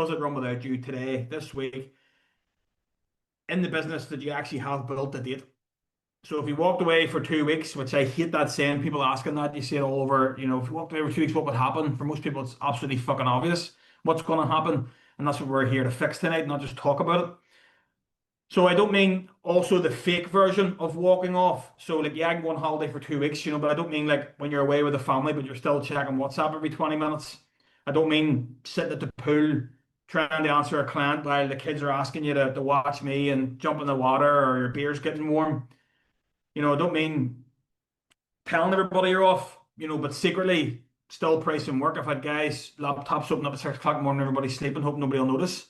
does it run without you today, this week, in the business that you actually have built to date? So if you walked away for 2 weeks, which I hate that saying, people asking that, you see it all over, if you walked away for 2 weeks, what would happen? For most people, it's absolutely fucking obvious what's going to happen. And that's what we're here to fix tonight, not just talk about it. So I don't mean also the fake version of walking off. So like, yeah, I can go on holiday for 2 weeks, but I don't mean like when you're away with the family, but you're still checking WhatsApp every 20 minutes. I don't mean sitting at the pool trying to answer a client while the kids are asking you to watch me and jump in the water or your beer's getting warm. I don't mean telling everybody you're off, but secretly still pricing work. I've had guys, laptops open up at 6 o'clock in the morning, everybody's sleeping, hope nobody will notice.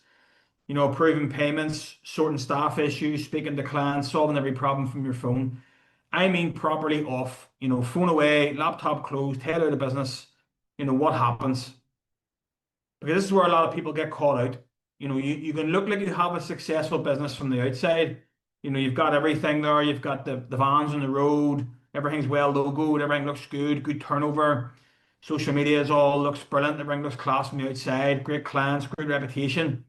Approving payments, sorting staff issues, speaking to clients, solving every problem from your phone. I mean properly off, phone away, laptop closed, head out of business. What happens? Because this is where a lot of people get caught out. You can look like you have a successful business from the outside. You've got everything there. You've got the vans on the road. Everything's well logoed. Everything looks good turnover. Social media is all looks brilliant. Everything looks class from the outside. Great clients, great reputation.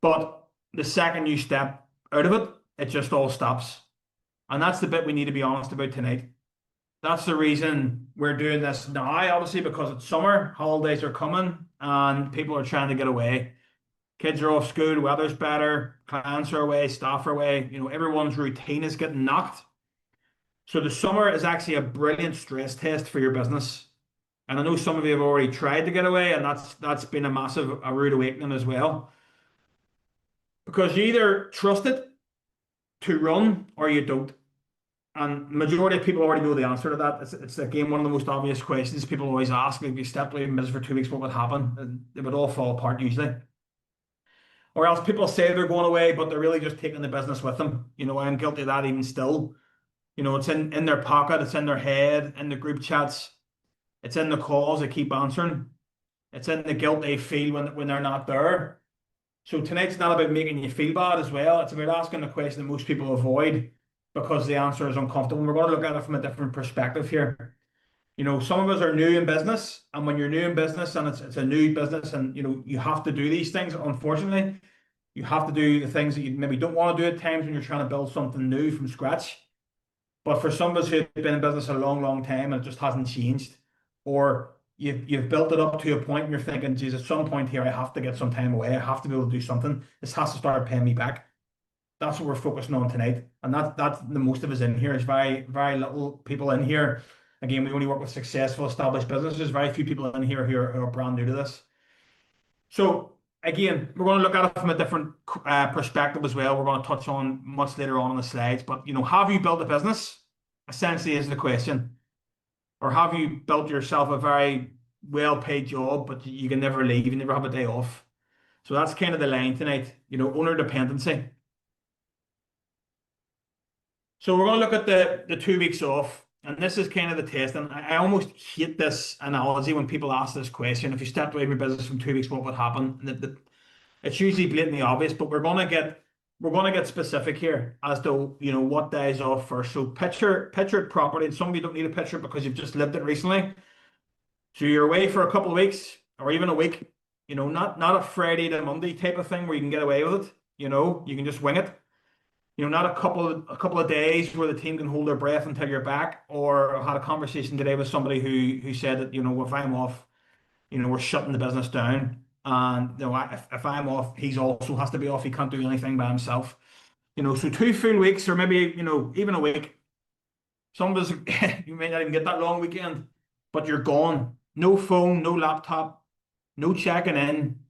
But the second you step out of it, it just all stops. And that's the bit we need to be honest about tonight. That's the reason we're doing this now, obviously, because it's summer, holidays are coming, and people are trying to get away. Kids are off school, weather's better, clients are away, staff are away, everyone's routine is getting knocked. So the summer is actually a brilliant stress test for your business. And I know some of you have already tried to get away, and that's been a rude awakening as well. Because you either trust it to run or you don't. And majority of people already know the answer to that. It's again one of the most obvious questions people always ask. If you stepped away from business for 2 weeks, what would happen? And it would all fall apart usually. Or else people say they're going away, but they're really just taking the business with them. I'm guilty of that even still. It's in their pocket, it's in their head, in the group chats, it's in the calls they keep answering. It's in the guilt they feel when they're not there. So tonight's not about making you feel bad as well. It's about asking the question that most people avoid because the answer is uncomfortable. And we're going to look at it from a different perspective here. Some of us are new in business, and when you're new in business and it's a new business and you have to do these things, unfortunately, you have to do the things that you maybe don't want to do at times when you're trying to build something new from scratch. But for some of us who've been in business a long, long time and it just hasn't changed, or you've built it up to a point and you're thinking, geez, at some point here, I have to get some time away. I have to be able to do something. This has to start paying me back. That's what we're focusing on tonight. And that's the most of us in here. There's very, very little people in here. Again, we only work with successful, established businesses. Very few people in here who are brand new to this. So again, we're going to look at it from a different perspective as well. We're going to touch on much later on in the slides. But, have you built a business? Essentially is the question. Or have you built yourself a very well-paid job, but you can never leave, you never have a day off? So that's kind of the line tonight, owner dependency. So we're going to look at the 2 weeks off, and this is kind of the test. And I almost hate this analogy when people ask this question. If you stepped away from your business from 2 weeks, what would happen? And it's usually blatantly obvious, but we're going to get specific here as to what days off first. So picture it properly, and some of you don't need a picture because you've just lived it recently. So you're away for a couple of weeks or even a week. Not a Friday to Monday type of thing where you can get away with it. You can just wing it. Not a couple of days where the team can hold their breath until you're back. Or I had a conversation today with somebody who said that if I'm off, we're shutting the business down. And if I'm off, he's also has to be off. He can't do anything by himself. So 2 full weeks or maybe even a week. Some of us you may not even get that long weekend, but you're gone. No phone, no laptop, no checking in.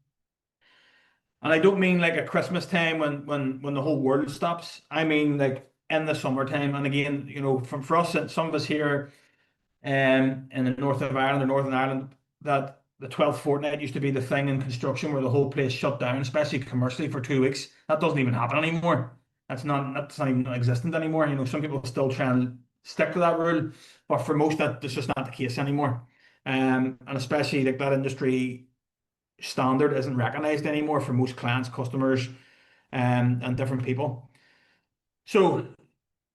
And I don't mean like a Christmas time when the whole world stops. I mean like in the summertime. And again, for us, some of us here in the north of Ireland or Northern Ireland, that the 12th fortnight used to be the thing in construction where the whole place shut down, especially commercially for 2 weeks. That doesn't even happen anymore. That's not even existent anymore. Some people still try and stick to that rule, but for most that's just not the case anymore. And especially like that industry standard isn't recognized anymore for most clients, customers, and different people. So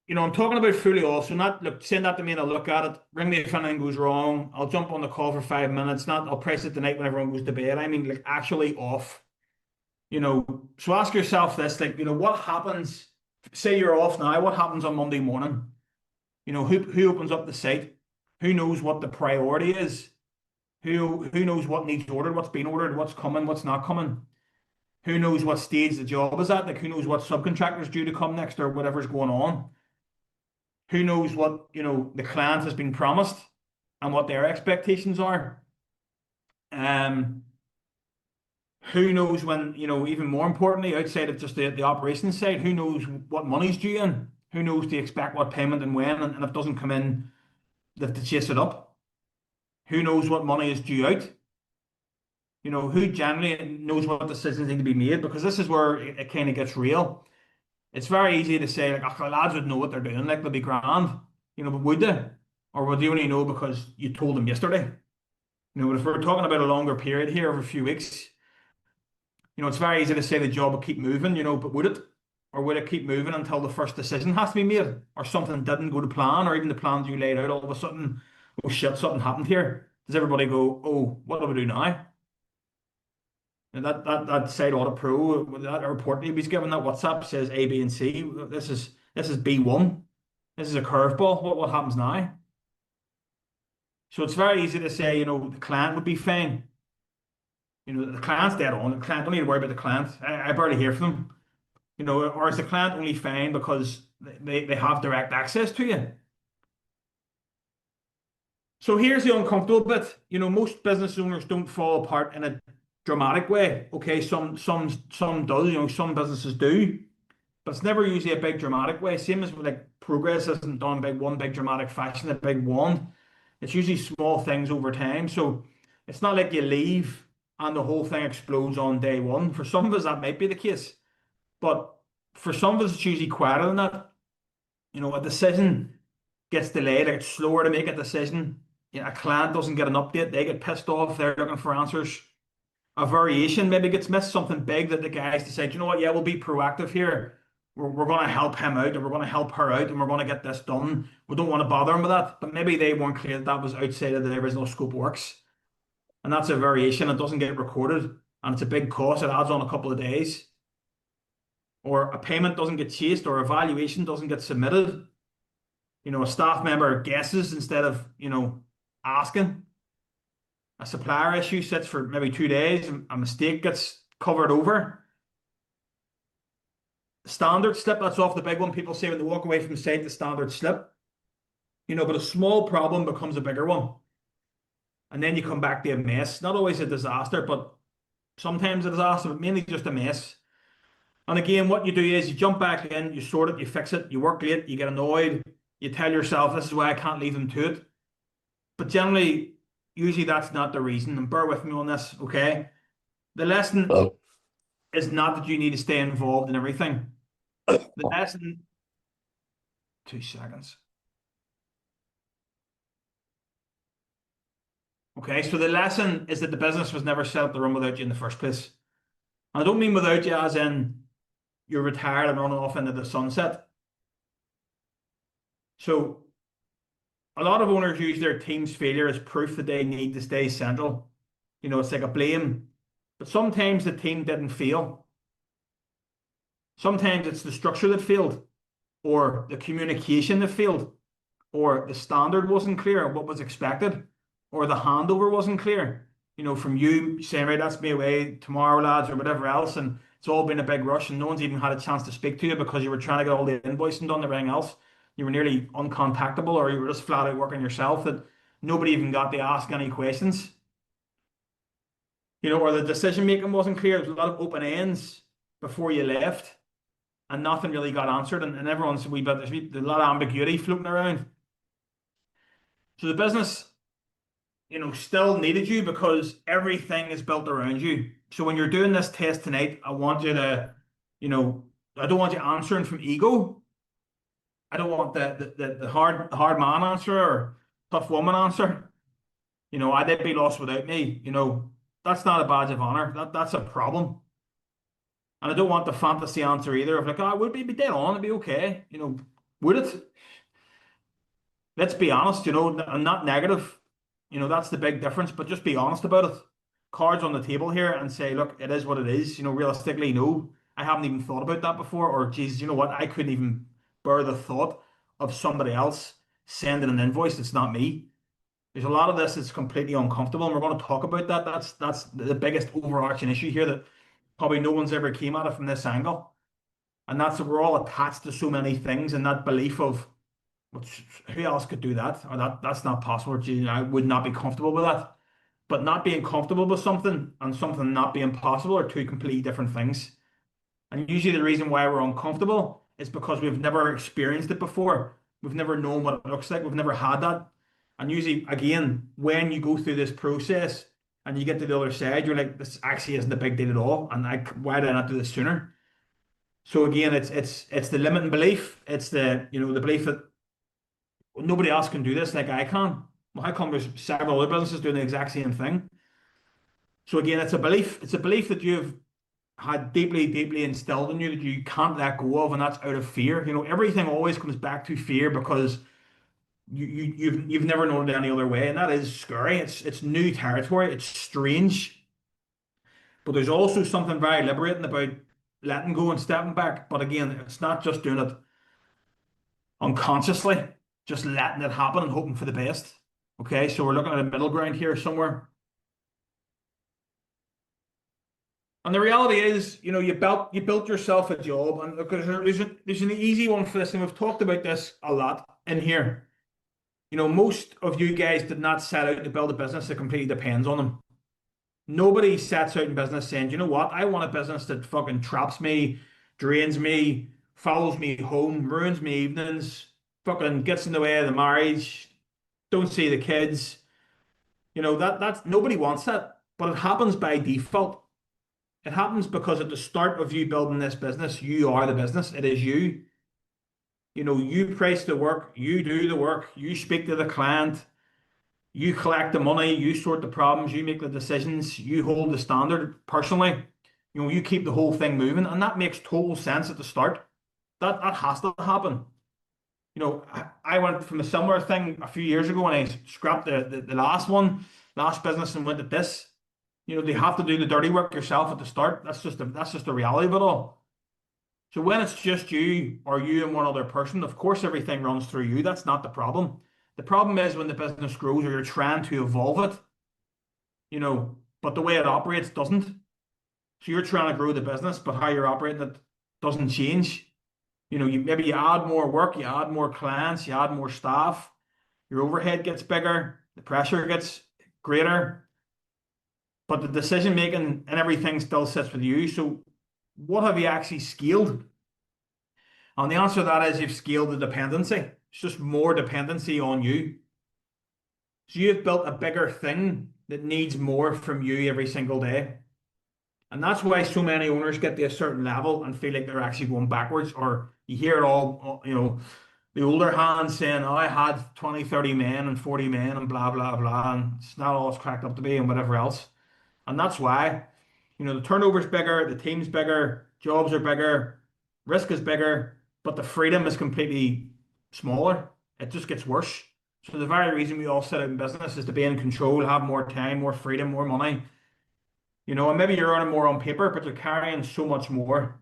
I'm talking about fully off. So not look, send that to me and I'll look at it. Ring me if anything goes wrong. I'll jump on the call for 5 minutes. Not I'll press it tonight when everyone goes to bed. I mean, like actually off. So ask yourself this, like, what happens? Say you're off now. What happens on Monday morning? Who opens up the site? Who knows what the priority is? Who knows what needs ordered? What's being ordered? What's coming? What's not coming? Who knows what stage the job is at? Like, who knows what subcontractor's due to come next or whatever's going on? Who knows what, the client has been promised and what their expectations are? Um, who knows when, even more importantly, outside of just the operations side, who knows what money's due in? Who knows to expect what payment and when? And if it doesn't come in, they have to chase it up. Who knows what money is due out? Who generally knows what decisions need to be made? Because this is where it kind of gets real. It's very easy to say, like, oh, the lads would know what they're doing, like, they'll be grand. But would they? Or would they only know because you told them yesterday? But if we're talking about a longer period here over a few weeks, it's very easy to say the job will keep moving, but would it? Or would it keep moving until the first decision has to be made? Or something didn't go to plan, or even the plans you laid out, all of a sudden, oh shit, something happened here. Does everybody go, oh, what do we do now? And that site audit pro, that report he was given, that WhatsApp says A, B, and C. This is B1. This is a curveball. What happens now? So it's very easy to say, the client would be fine. The client's dead on. The client, don't need to worry about the client. I barely hear from them. Or is the client only fine because they have direct access to you? So here's the uncomfortable bit. Most business owners don't fall apart in a dramatic way. Okay, some does, some businesses do, but it's never usually a big dramatic way. Same as with, like, progress isn't done by one big dramatic fashion, a big one. It's usually small things over time. So it's not like you leave and the whole thing explodes on day one. For some of us, that might be the case. But for some of us, it's usually quieter than that. A decision gets delayed, like it's slower to make a decision. A client doesn't get an update, they get pissed off, they're looking for answers. A variation maybe gets missed, something big that the guys decide, you know what, yeah, we'll be proactive here. We're going to help him out, and we're going to help her out, and we're going to get this done. We don't want to bother him with that. But maybe they weren't clear that that was outside of the original scope of works. And that's a variation. It doesn't get recorded, and it's a big cost. It adds on a couple of days. Or a payment doesn't get chased, or a valuation doesn't get submitted. A staff member guesses instead of, asking. A supplier issue sits for maybe 2 days, a mistake gets covered over. Standard slip, that's off the big one. People say when they walk away from the site, the standard slip. But a small problem becomes a bigger one. And then you come back to a mess. Not always a disaster, but sometimes a disaster, but mainly just a mess. And again, what you do is you jump back in, you sort it, you fix it, you work late, you get annoyed, you tell yourself, this is why I can't leave them to it. But generally, usually that's not the reason. And bear with me on this, okay? The lesson is not that you need to stay involved in everything. The lesson, 2 seconds. Okay, so the lesson is that the business was never set up to run without you in the first place. And I don't mean without you as in you're retired and running off into the sunset. So a lot of owners use their team's failure as proof that they need to stay central. It's like a blame. But sometimes the team didn't fail. Sometimes it's the structure that failed, or the communication that failed, or the standard wasn't clear of what was expected, or the handover wasn't clear. From you saying, right, that's me away tomorrow, lads, or whatever else, and it's all been a big rush, and no one's even had a chance to speak to you because you were trying to get all the invoicing done and everything else. You were nearly uncontactable, or you were just flat out working yourself, that nobody even got to ask any questions. Or the decision making wasn't clear. There was a lot of open ends before you left, and nothing really got answered, and everyone's a wee bit, there's a lot of ambiguity floating around. So the business, still needed you because everything is built around you. So when you're doing this test tonight, I want you to, I don't want you answering from ego. I don't want the hard man answer or tough woman answer. I did be lost without me. That's not a badge of honor. That's a problem. And I don't want the fantasy answer either of like, oh, I would be dead on, it'd be okay. Would it? Let's be honest, and not negative. That's the big difference, but just be honest about it. Cards on the table here and say, look, it is what it is. Realistically, no, I haven't even thought about that before. Or, Jesus, you know what? I couldn't even bear the thought of somebody else sending an invoice that's not me. There's a lot of this that's completely uncomfortable, and we're going to talk about that. That's the biggest overarching issue here that probably no one's ever came at it from this angle. And that's that we're all attached to so many things, and that belief of which who else could do that? Or that's not possible. Gee, I would not be comfortable with that. But not being comfortable with something and something not being possible are two completely different things. And usually the reason why we're uncomfortable is because we've never experienced it before. We've never known what it looks like. We've never had that. And usually, again, when you go through this process and you get to the other side, you're like, this actually isn't a big deal at all. And why did I not do this sooner? So again, it's the limiting belief. It's the belief that nobody else can do this like I can. Well, how come there's several other businesses doing the exact same thing? So again, it's a belief. It's a belief that you've had deeply, deeply instilled in you that you can't let go of, and that's out of fear. Everything always comes back to fear because you've never known it any other way, and that is scary. It's new territory. It's strange, but there's also something very liberating about letting go and stepping back. But again, it's not just doing it unconsciously, just letting it happen and hoping for the best. Okay, so we're looking at a middle ground here somewhere. And the reality is, you built yourself a job, and look, there's an easy one for this, and we've talked about this a lot in here. Most of you guys did not set out to build a business that completely depends on them. Nobody sets out in business saying, you know what, I want a business that fucking traps me, drains me, follows me home, ruins me evenings, fucking gets in the way of the marriage, don't see the kids. That's nobody wants that, but it happens by default. It happens because at the start of you building this business, you are the business. It is you. You price the work, you do the work, you speak to the client, you collect the money, you sort the problems, you make the decisions, you hold the standard personally. You keep the whole thing moving, and that makes total sense at the start. That has to happen. I went from a similar thing a few years ago when I scrapped the last business and went to this. They have to do the dirty work yourself at the start. That's just the reality of it all. So when it's just you or you and one other person, of course everything runs through you. That's not the problem. The problem is when the business grows or you're trying to evolve it, but the way it operates doesn't. So you're trying to grow the business, but how you're operating it doesn't change. Maybe you add more work, you add more clients, you add more staff, your overhead gets bigger, the pressure gets greater, but the decision making and everything still sits with you. So what have you actually scaled? And the answer to that is you've scaled the dependency. It's just more dependency on you. So you've built a bigger thing that needs more from you every single day. And that's why so many owners get to a certain level and feel like they're actually going backwards, or you hear it all, the older hands saying, oh, I had 20, 30 men and 40 men and blah, blah, blah. And it's not all it's cracked up to be and whatever else. And that's why, the turnover's bigger, the team's bigger, jobs are bigger, risk is bigger, but the freedom is completely smaller. It just gets worse. So the very reason we all set out in business is to be in control, have more time, more freedom, more money. And maybe you're earning more on paper, but you're carrying so much more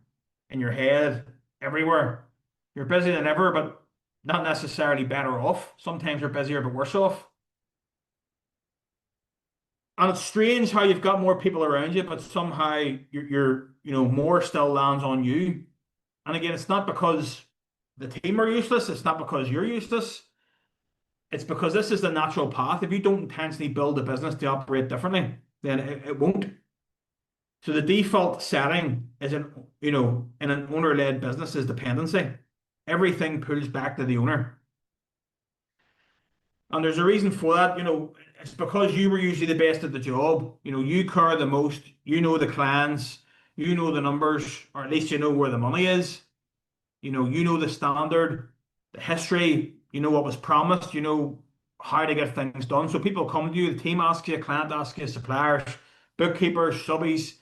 in your head, everywhere. You're busier than ever, but not necessarily better off. Sometimes you're busier, but worse off. And it's strange how you've got more people around you, but somehow more still lands on you. And again, it's not because the team are useless. It's not because you're useless. It's because this is the natural path. If you don't intentionally build a business to operate differently, then it won't. So the default setting is in an owner-led business is dependency. Everything pulls back to the owner. And there's a reason for that. It's because you were usually the best at the job. You care the most. You know the clients. You know the numbers, or at least you know where the money is. You know the standard, the history. You know what was promised. You know how to get things done. So people come to you. The team asks you. Client asks you. Suppliers, bookkeepers, subbies.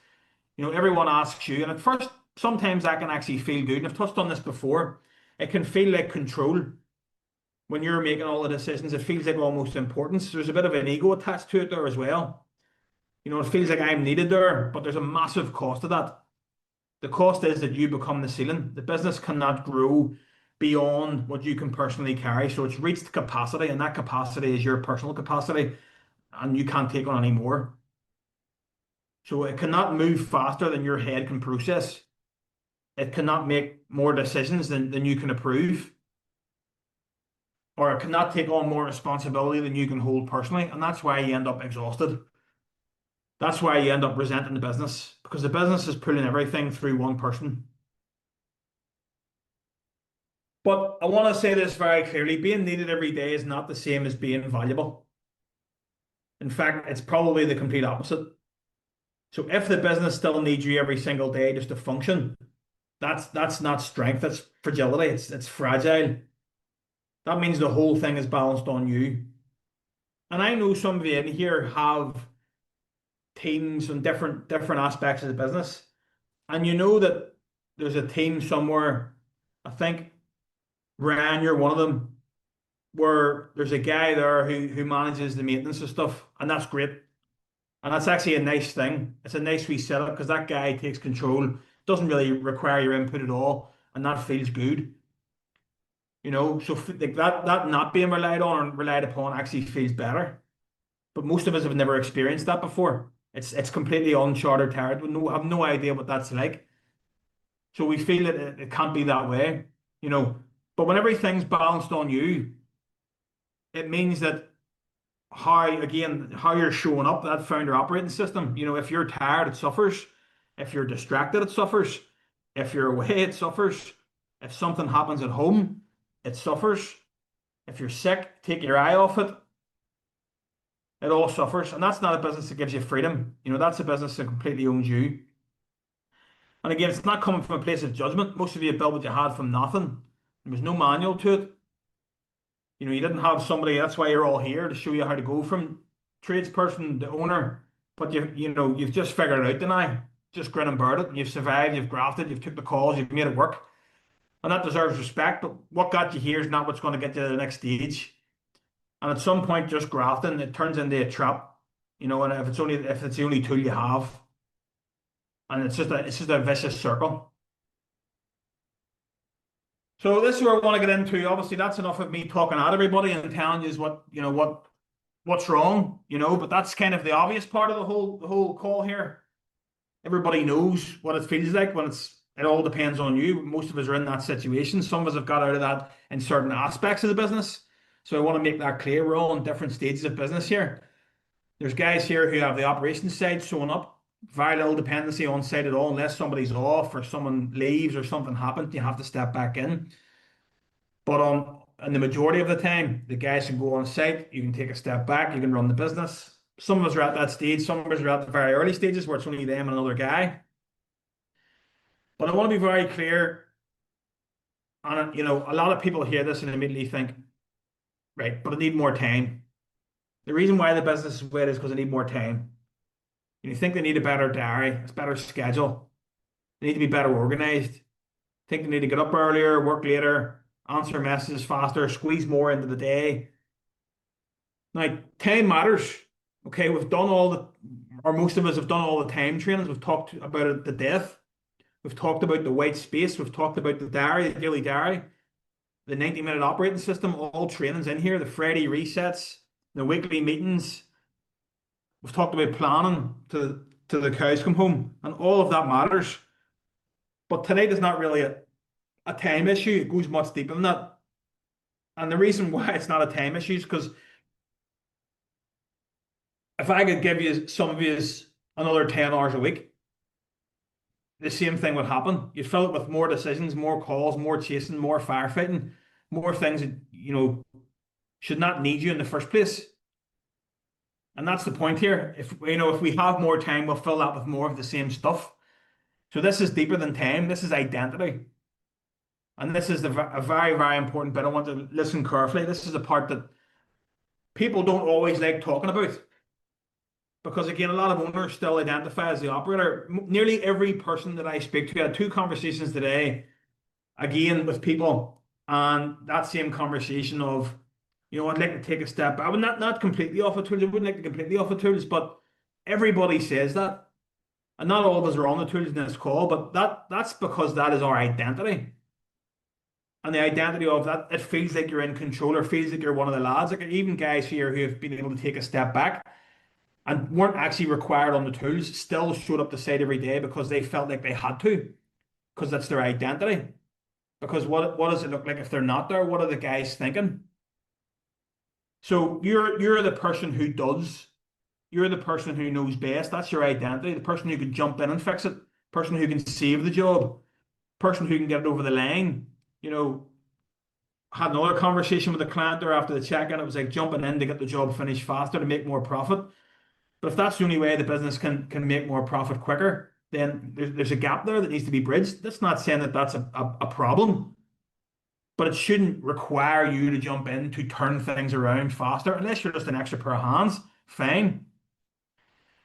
Everyone asks you. And at first, sometimes that can actually feel good. And I've touched on this before. It can feel like control when you're making all the decisions. It feels like almost importance. There's a bit of an ego attached to it there as well. It feels like I'm needed there, but there's a massive cost to that. The cost is that you become the ceiling. The business cannot grow beyond what you can personally carry. So it's reached capacity, and that capacity is your personal capacity, and you can't take on any more. So it cannot move faster than your head can process. It cannot make more decisions than you can approve, or it cannot take on more responsibility than you can hold personally. And that's why you end up exhausted. That's why you end up resenting the business, because the business is pulling everything through one person. But I want to say this very clearly: being needed every day is not the same as being valuable. In fact, it's probably the complete opposite. So if the business still needs you every single day just to function, that's not strength, that's fragility, it's fragile. That means the whole thing is balanced on you. And I know some of you in here have teams on different aspects of the business. And you know that there's a team somewhere, I think Ryan, you're one of them, where there's a guy there who manages the maintenance of stuff, and that's great. And that's actually a nice thing. It's a nice wee setup because that guy takes control, doesn't really require your input at all, and that feels good. So like that not being relied on or relied upon actually feels better. But most of us have never experienced that before. It's completely uncharted territory. Have no idea what that's like. So we feel that it can't be that way, you know. But when everything's balanced on you, it means that how you're showing up, that founder operating system. If you're tired, it suffers. If you're distracted, it suffers. If you're away, it suffers. If something happens at home, it suffers. If you're sick, take your eye off it. It all suffers. And that's not a business that gives you freedom. That's a business that completely owns you. And again, it's not coming from a place of judgment. Most of you built what you had from nothing. There was no manual to it. You didn't have somebody, that's why you're all here, to show you how to go from tradesperson to owner. But you've just figured it out tonight. Just grin and bear it. You've survived, you've grafted, you've took the calls, you've made it work. And that deserves respect. But what got you here is not what's going to get you to the next stage. And at some point, just grafting, it turns into a trap. And if it's the only tool you have. And it's just a vicious circle. So this is where I want to get into. Obviously, that's enough of me talking at everybody and telling you what's wrong, but that's kind of the obvious part of the whole call here. Everybody knows what it feels like when it all depends on you. Most of us are in that situation. Some of us have got out of that in certain aspects of the business. So I want to make that clear. We're all in different stages of business here. There's guys here who have the operations side showing up. Very little dependency on site at all, unless somebody's off or someone leaves or something happens, you have to step back in. But in the majority of the time, the guys can go on site, you can take a step back, you can run the business. Some of us are at that stage, some of us are at the very early stages where it's only them and another guy. But I want to be very clear, and a lot of people hear this and immediately think, right, but I need more time. The reason why the business is wet is because I need more time. You think they need a better diary, a better schedule. They need to be better organized. Think they need to get up earlier, work later, answer messages faster, squeeze more into the day. Now, time matters. Okay, we've done or most of us have done all the time trainings. We've talked about it to death. We've talked about the white space. We've talked about the diary, the daily diary, the 90-minute operating system, all trainings in here, the Friday resets, the weekly meetings. We've talked about planning to the cows come home, and all of that matters. But tonight is not really a time issue. It goes much deeper than that. And the reason why it's not a time issue is because if I could give you some of you another 10 hours a week, the same thing would happen. You'd fill it with more decisions, more calls, more chasing, more firefighting, more things that should not need you in the first place. And that's the point here. If we have more time, we'll fill that with more of the same stuff. So this is deeper than time. This is identity. And this is a very, very important bit. I want to listen carefully. This is the part that people don't always like talking about. Because again, a lot of owners still identify as the operator. Nearly every person that I speak to, I had 2 conversations today, again, with people And that same conversation of, I'd like to take a step back. I would not completely off the tools. I wouldn't like to completely off the tools, but everybody says that. And not all of us are on the tools in this call, but that's because that is our identity. And the identity of that, it feels like you're in control or feels like you're one of the lads. Like even guys here who have been able to take a step back and weren't actually required on the tools still showed up to site every day because they felt like they had to, because that's their identity. Because what does it look like if they're not there? What are the guys thinking? So you're the person who does. You're the person who knows best. That's your identity. The person who can jump in and fix it. Person who can save the job. Person who can get it over the line. You know, had another conversation with the client there after the check-in. It was like jumping in to get the job finished faster to make more profit. But if that's the only way the business can make more profit quicker, then there's a gap there that needs to be bridged. That's not saying that that's a problem, but it shouldn't require you to jump in to turn things around faster unless you're just an extra pair of hands. Fine.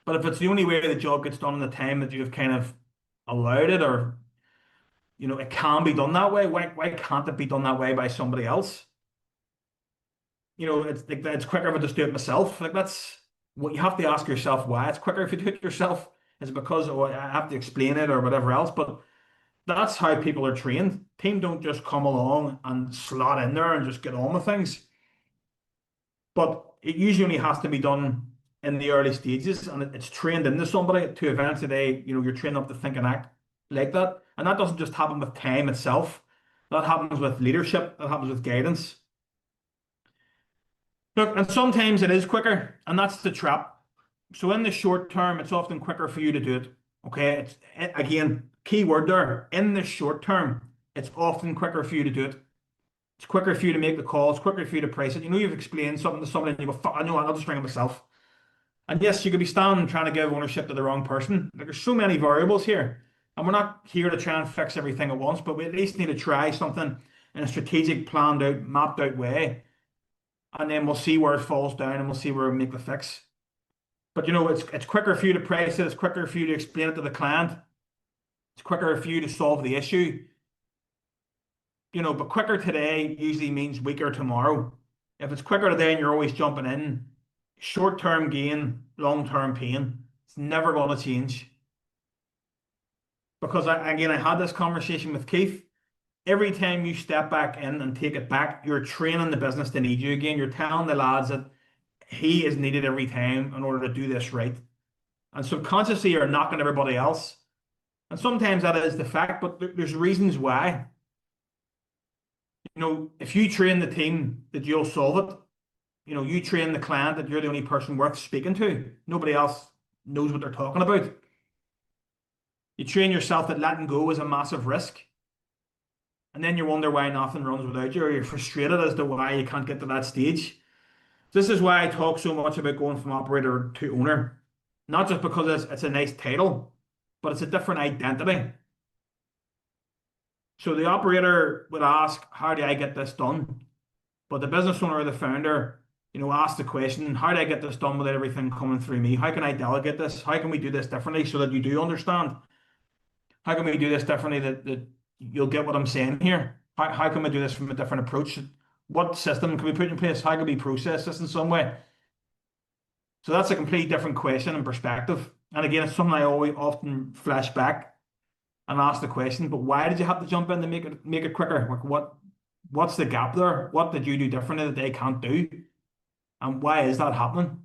But if it's the only way the job gets done in the time that you've kind of allowed it, or it can be done that way, why can't it be done that way by somebody else? It's like it's quicker if I just do it myself. Like that's what you have to ask yourself, why it's quicker if you do it yourself. Is it because I have to explain it or whatever else? But that's how people are trained. Team don't just come along and slot in there and just get on with things. But it usually only has to be done in the early stages, and it's trained into somebody to eventually you're trained up to think and act like that. And that doesn't just happen with time itself. That happens with leadership. That happens with guidance. Look, and sometimes it is quicker, and that's the trap. So in the short term, it's often quicker for you to do it. Okay, again, key word there. In the short term, it's often quicker for you to do it. It's quicker for you to make the call. It's quicker for you to price it. You've explained something to somebody and you go, "Fuck, I know what, I'll just ring it myself." And yes, you could be standing trying to give ownership to the wrong person. Like there's so many variables here. And we're not here to try and fix everything at once, but we at least need to try something in a strategic, planned out, mapped out way. And then we'll see where it falls down and we'll see where we make the fix. But it's quicker for you to price it, it's quicker for you to explain it to the client. It's quicker for you to solve the issue. But quicker today usually means weaker tomorrow. If it's quicker today and you're always jumping in, short-term gain, long-term pain. It's never going to change. Because I had this conversation with Keith. Every time you step back in and take it back, you're training the business to need you again. You're telling the lads that he is needed every time in order to do this right. And subconsciously, you're knocking everybody else. And sometimes that is the fact, but there's reasons why. If you train the team that you'll solve it, you train the client that you're the only person worth speaking to. Nobody else knows what they're talking about. You train yourself that letting go is a massive risk. And then you wonder why nothing runs without you, or you're frustrated as to why you can't get to that stage. This is why I talk so much about going from operator to owner. Not just because it's a nice title, but it's a different identity. So the operator would ask, how do I get this done? But the business owner or the founder, ask the question, how do I get this done without everything coming through me? How can I delegate this? How can we do this differently so that you do understand? How can we do this differently that you'll get what I'm saying here? How can we do this from a different approach? What system can we put in place? How can we process this in some way? So that's a completely different question and perspective. And again, it's something I always often flash back and ask the question, but why did you have to jump in to make it quicker? Like what's the gap there? What did you do differently that they can't do? And why is that happening?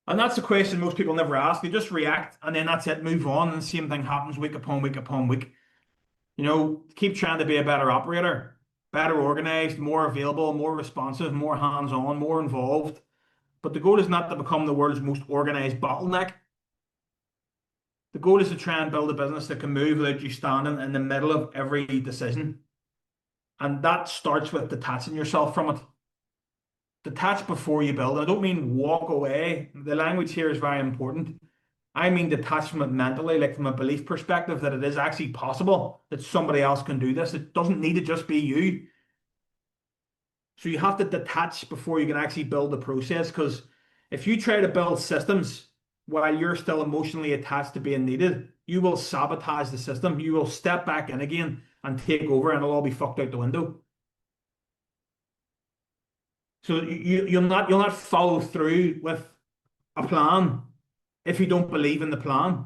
And that's the question most people never ask. They just react and then that's it, move on, and the same thing happens week upon week upon week. Keep trying to be a better operator, better organized, more available, more responsive, more hands-on, more involved. But the goal is not to become the world's most organized bottleneck. The goal is to try and build a business that can move without you standing in the middle of every decision. And that starts with detaching yourself from it. Detach before you build. And I don't mean walk away. The language here is very important. I mean detach from it mentally, like from a belief perspective, that it is actually possible that somebody else can do this. It doesn't need to just be you. So you have to detach before you can actually build the process, because if you try to build systems while you're still emotionally attached to being needed, you will sabotage the system. You will step back in again and take over, and it'll all be fucked out the window. So you'll not follow through with a plan if you don't believe in the plan.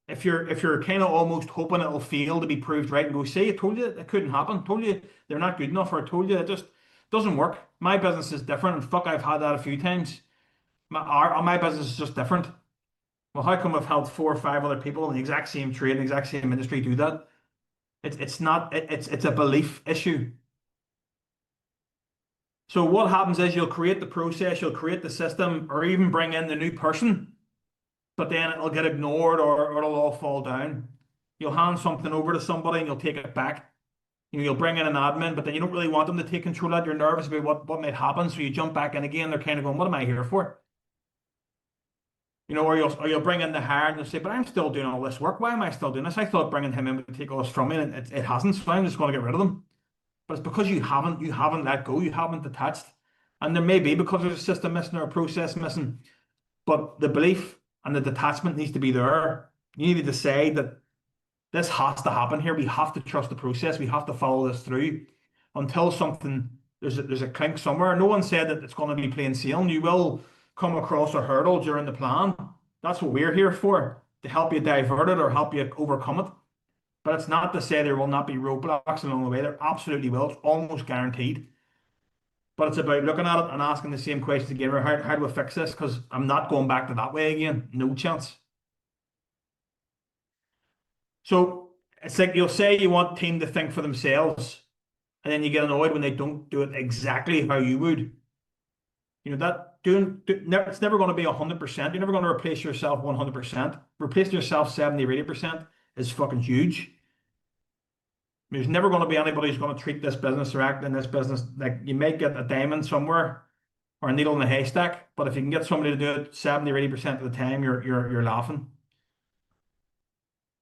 If you're kind of almost hoping it'll fail to be proved right and go, see, I told you it couldn't happen. I told you they're not good enough, or I told you it just doesn't work. My business is different, and fuck, I've had that a few times. My business is just different. Well, how come I've helped four or five other people in the exact same trade, in the exact same industry do that? It's not it's a belief issue. So what happens is you'll create the process, you'll create the system, or even bring in the new person, but then it'll get ignored, or it'll all fall down. You'll hand something over to somebody and you'll take it back. You'll bring in an admin, but then you don't really want them to take control of that. You're nervous about what might happen, so you jump back in again. They're kind of going, "What am I here for?" Or you'll bring in the hire and you'll say, "But I'm still doing all this work. Why am I still doing this? I thought bringing him in would take all this from me, and it hasn't. So I'm just going to get rid of them." But it's because you haven't let go, you haven't detached, and there may be because there's a system missing or a process missing. But the belief and the detachment needs to be there. You need to decide that this has to happen here. We have to trust the process. We have to follow this through until something there's a clink somewhere. No one said that it's going to be plain sailing. You will come across a hurdle during the plan. That's what we're here for, to help you divert it or help you overcome it. But it's not to say there will not be roadblocks along the way. There absolutely will. It's almost guaranteed. But it's about looking at it and asking the same questions again. How do I fix this? Because I'm not going back to that way again. No chance. So it's like you'll say you want team to think for themselves, and then you get annoyed when they don't do it exactly how you would. It's never going to be 100%. You're never going to replace yourself 100%. Replacing yourself 70 or 80% is fucking huge. There's never going to be anybody who's going to treat this business or act in this business like you might get a diamond somewhere or a needle in a haystack, but if you can get somebody to do it 70 or 80% of the time, you're laughing.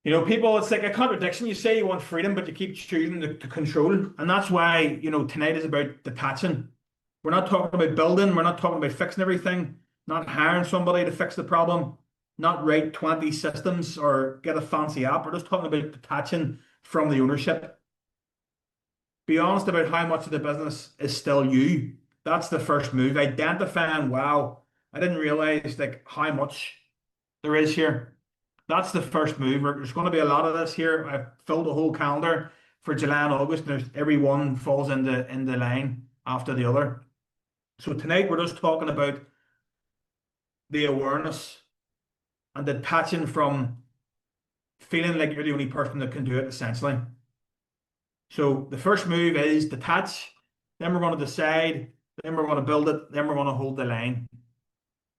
People, it's like a contradiction. You say you want freedom, but you keep choosing to control. And that's why, tonight is about detaching. We're not talking about building, we're not talking about fixing everything, not hiring somebody to fix the problem, not write 20 systems or get a fancy app. We're just talking about detaching from the ownership. Be honest about how much of the business is still you. That's the first move. Identifying, wow, I didn't realize like how much there is here. That's the first move. There's going to be a lot of this here. I've filled a whole calendar for July and August, and every one falls in the line after the other. So tonight we're just talking about the awareness and detaching from feeling like you're the only person that can do it, essentially. So the first move is detach, then we're going to decide, then we're going to build it, then we're going to hold the line.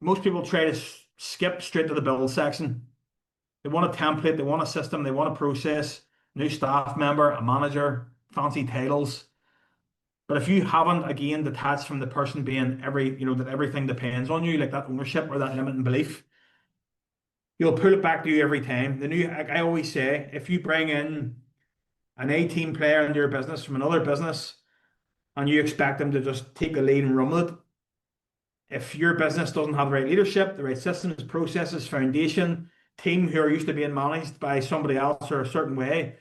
Most people try to skip straight to the build section. They want a template, they want a system, they want a process, new staff member, a manager, fancy titles. But if you haven't, again, detached from the person being that everything depends on you, like that ownership or that limiting belief, you'll pull it back to you every time. Like I always say, if you bring in an A-team player into your business from another business and you expect them to just take the lead and run with it, if your business doesn't have the right leadership, the right systems, processes, foundation, team who are used to being managed by somebody else or a certain way,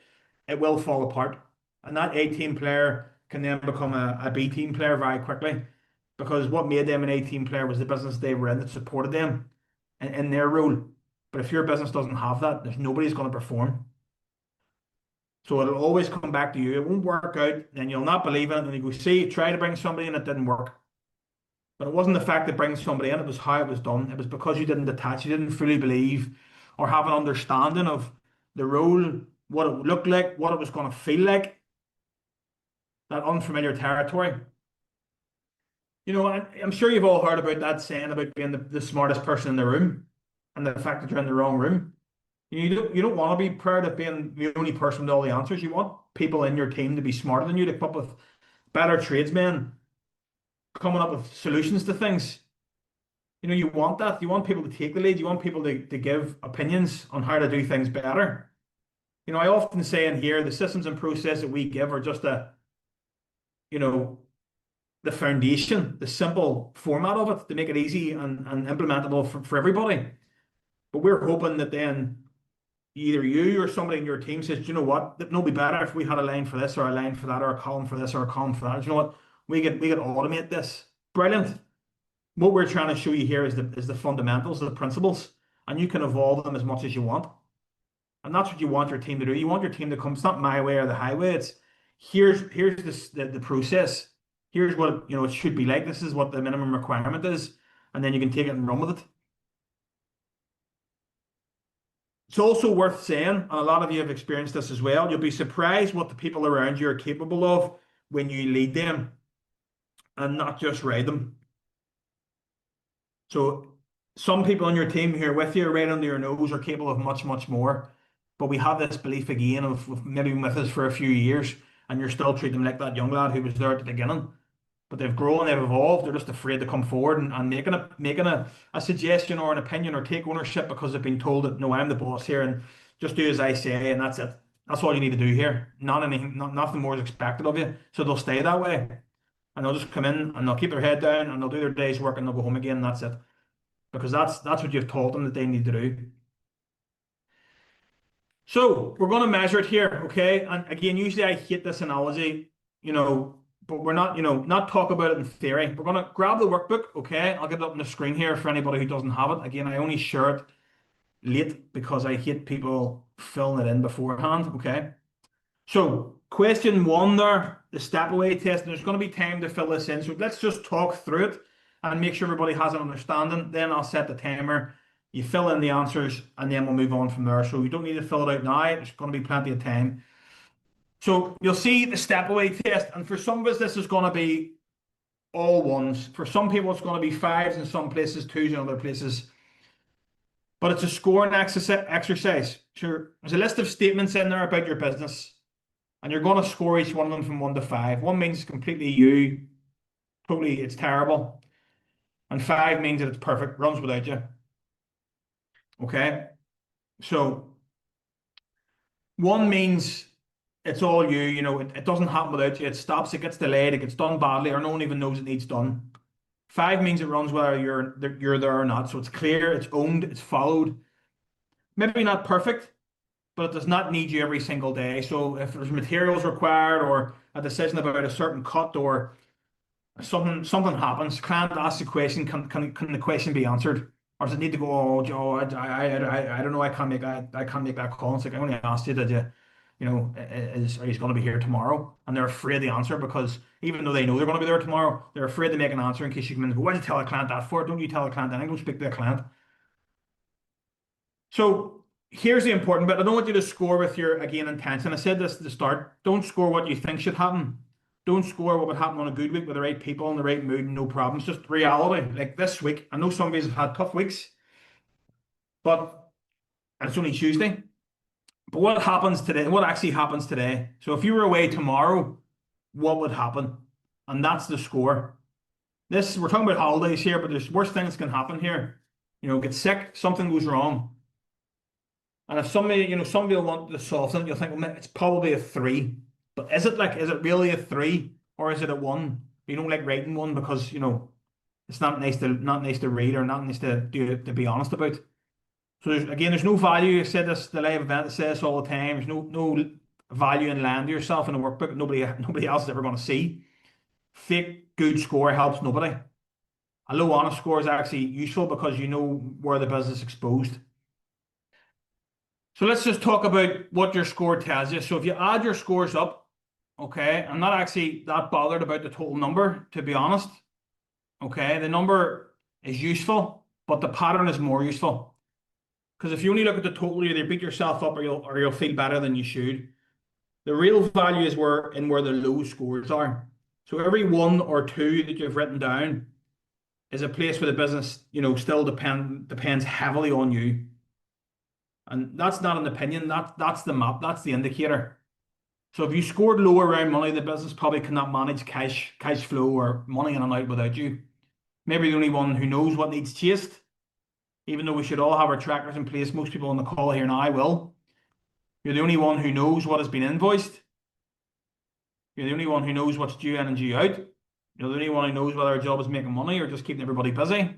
it will fall apart. And that A-team player can then become a B-team player very quickly, because what made them an A-team player was the business they were in that supported them in their role. But if your business doesn't have that, there's nobody's going to perform. So it'll always come back to you. It won't work out, and you'll not believe in it. And you go, see, try to bring somebody in, it didn't work. But it wasn't the fact that bringing somebody in, it was how it was done. It was because you didn't detach, you didn't fully believe or have an understanding of the role, what it would look like, what it was going to feel like, that unfamiliar territory. I'm sure you've all heard about that saying about being the smartest person in the room and the fact that you're in the wrong room. You don't want to be proud of being the only person with all the answers. You want people in your team to be smarter than you, to come up with better tradesmen, coming up with solutions to things. You want that. You want people to take the lead. You want people to give opinions on how to do things better. I often say in here, the systems and process that we give are just the foundation, the simple format of it to make it easy and implementable for everybody. But we're hoping that then either you or somebody in your team says, "Do you know what? It'll be better if we had a line for this or a line for that or a column for this or a column for that. Do you know what? We could automate this. Brilliant. What we're trying to show you here is the fundamentals, the principles, and you can evolve them as much as you want. And that's what you want your team to do. You want your team to come. It's not my way or the highway. It's here's the process. Here's what it should be like. This is what the minimum requirement is, and then you can take it and run with it. It's also worth saying, and a lot of you have experienced this as well, you'll be surprised what the people around you are capable of when you lead them and not just ride them. So some people on your team who are with you right under your nose are capable of much, much more. But we have this belief again of maybe with us for a few years, and you're still treating them like that young lad who was there at the beginning. But they've grown, they've evolved, they're just afraid to come forward and making a suggestion or an opinion or take ownership because they've been told that no, I'm the boss here and just do as I say and that's it. That's all you need to do here. Nothing more is expected of you. So they'll stay that way. And they'll just come in and they'll keep their head down and they'll do their day's work and they'll go home again and that's it. Because that's what you've taught them that they need to do. So we're going to measure it here, okay? And again, usually I hate this analogy, but we're not, not talk about it in theory. We're going to grab the workbook, okay? I'll get it up on the screen here for anybody who doesn't have it. Again, I only share it late because I hate people filling it in beforehand, okay? So question one there, the step away test. There's going to be time to fill this in. So let's just talk through it and make sure everybody has an understanding. Then I'll set the timer. You fill in the answers and then we'll move on from there. So you don't need to fill it out now. There's going to be plenty of time. So you'll see the step away test. And for some of us, this is going to be all ones. For some people, it's going to be fives in some places, twos in other places. But it's a scoring exercise. Sure, there's a list of statements in there about your business. And you're going to score each one of them from 1 to 5. 1 means completely you. Totally, it's terrible. And 5 means that it's perfect, runs without you. Okay? So 1 means it's all you, it doesn't happen without you. It stops, it gets delayed, it gets done badly, or no one even knows it needs done. 5 means it runs whether you're there or not. So it's clear, it's owned, it's followed. Maybe not perfect, but it does not need you every single day. So if there's materials required or a decision about a certain cut or something happens, client asks a question, can the question be answered? Or does it need to go, oh, Joe, I don't know, I can't make that call. It's like, I only asked you, did you, are you going to be here tomorrow? And they're afraid to answer because even though they know they're going to be there tomorrow, they're afraid to make an answer in case you come in and go, what did you tell the client that for? Don't you tell the client anything, don't speak to the client. So here's the important bit. I don't want you to score with your, again, intention. I said this at the start. Don't score what you think should happen. Don't score what would happen on a good week with the right people in the right mood and no problems. Just reality. Like this week, I know some of you have had tough weeks, but it's only Tuesday. But what happens today? What actually happens today? So if you were away tomorrow, what would happen? And that's the score. We're talking about holidays here, but there's worse things can happen here. Get sick, something goes wrong. And if somebody will want to soften it, you'll think, well, it's probably a 3. But is it really a 3 or is it a 1? You don't like writing 1 because it's not nice to read or not nice to be honest about. So there's no value. I said this the live event. I say this all the time. There's no value in lying to yourself in a workbook. Nobody else is ever going to see. Fake good score helps nobody. A low honest score is actually useful because you know where the business is exposed. So let's just talk about what your score tells you. So if you add your scores up, okay, I'm not actually that bothered about the total number, to be honest. Okay, the number is useful, but the pattern is more useful. Because if you only look at the total, you either beat yourself up or you'll feel better than you should. The real value is where the low scores are. So every 1 or 2 that you've written down is a place where the business, still depends heavily on you. And that's not an opinion, that's the map, that's the indicator. So if you scored low around money, the business probably cannot manage cash flow or money in and out without you. Maybe the only one who knows what needs chased, even though we should all have our trackers in place. Most people on the call here now will. You're the only one who knows what has been invoiced. You're the only one who knows what's due in and due out. You're the only one who knows whether a job is making money or just keeping everybody busy.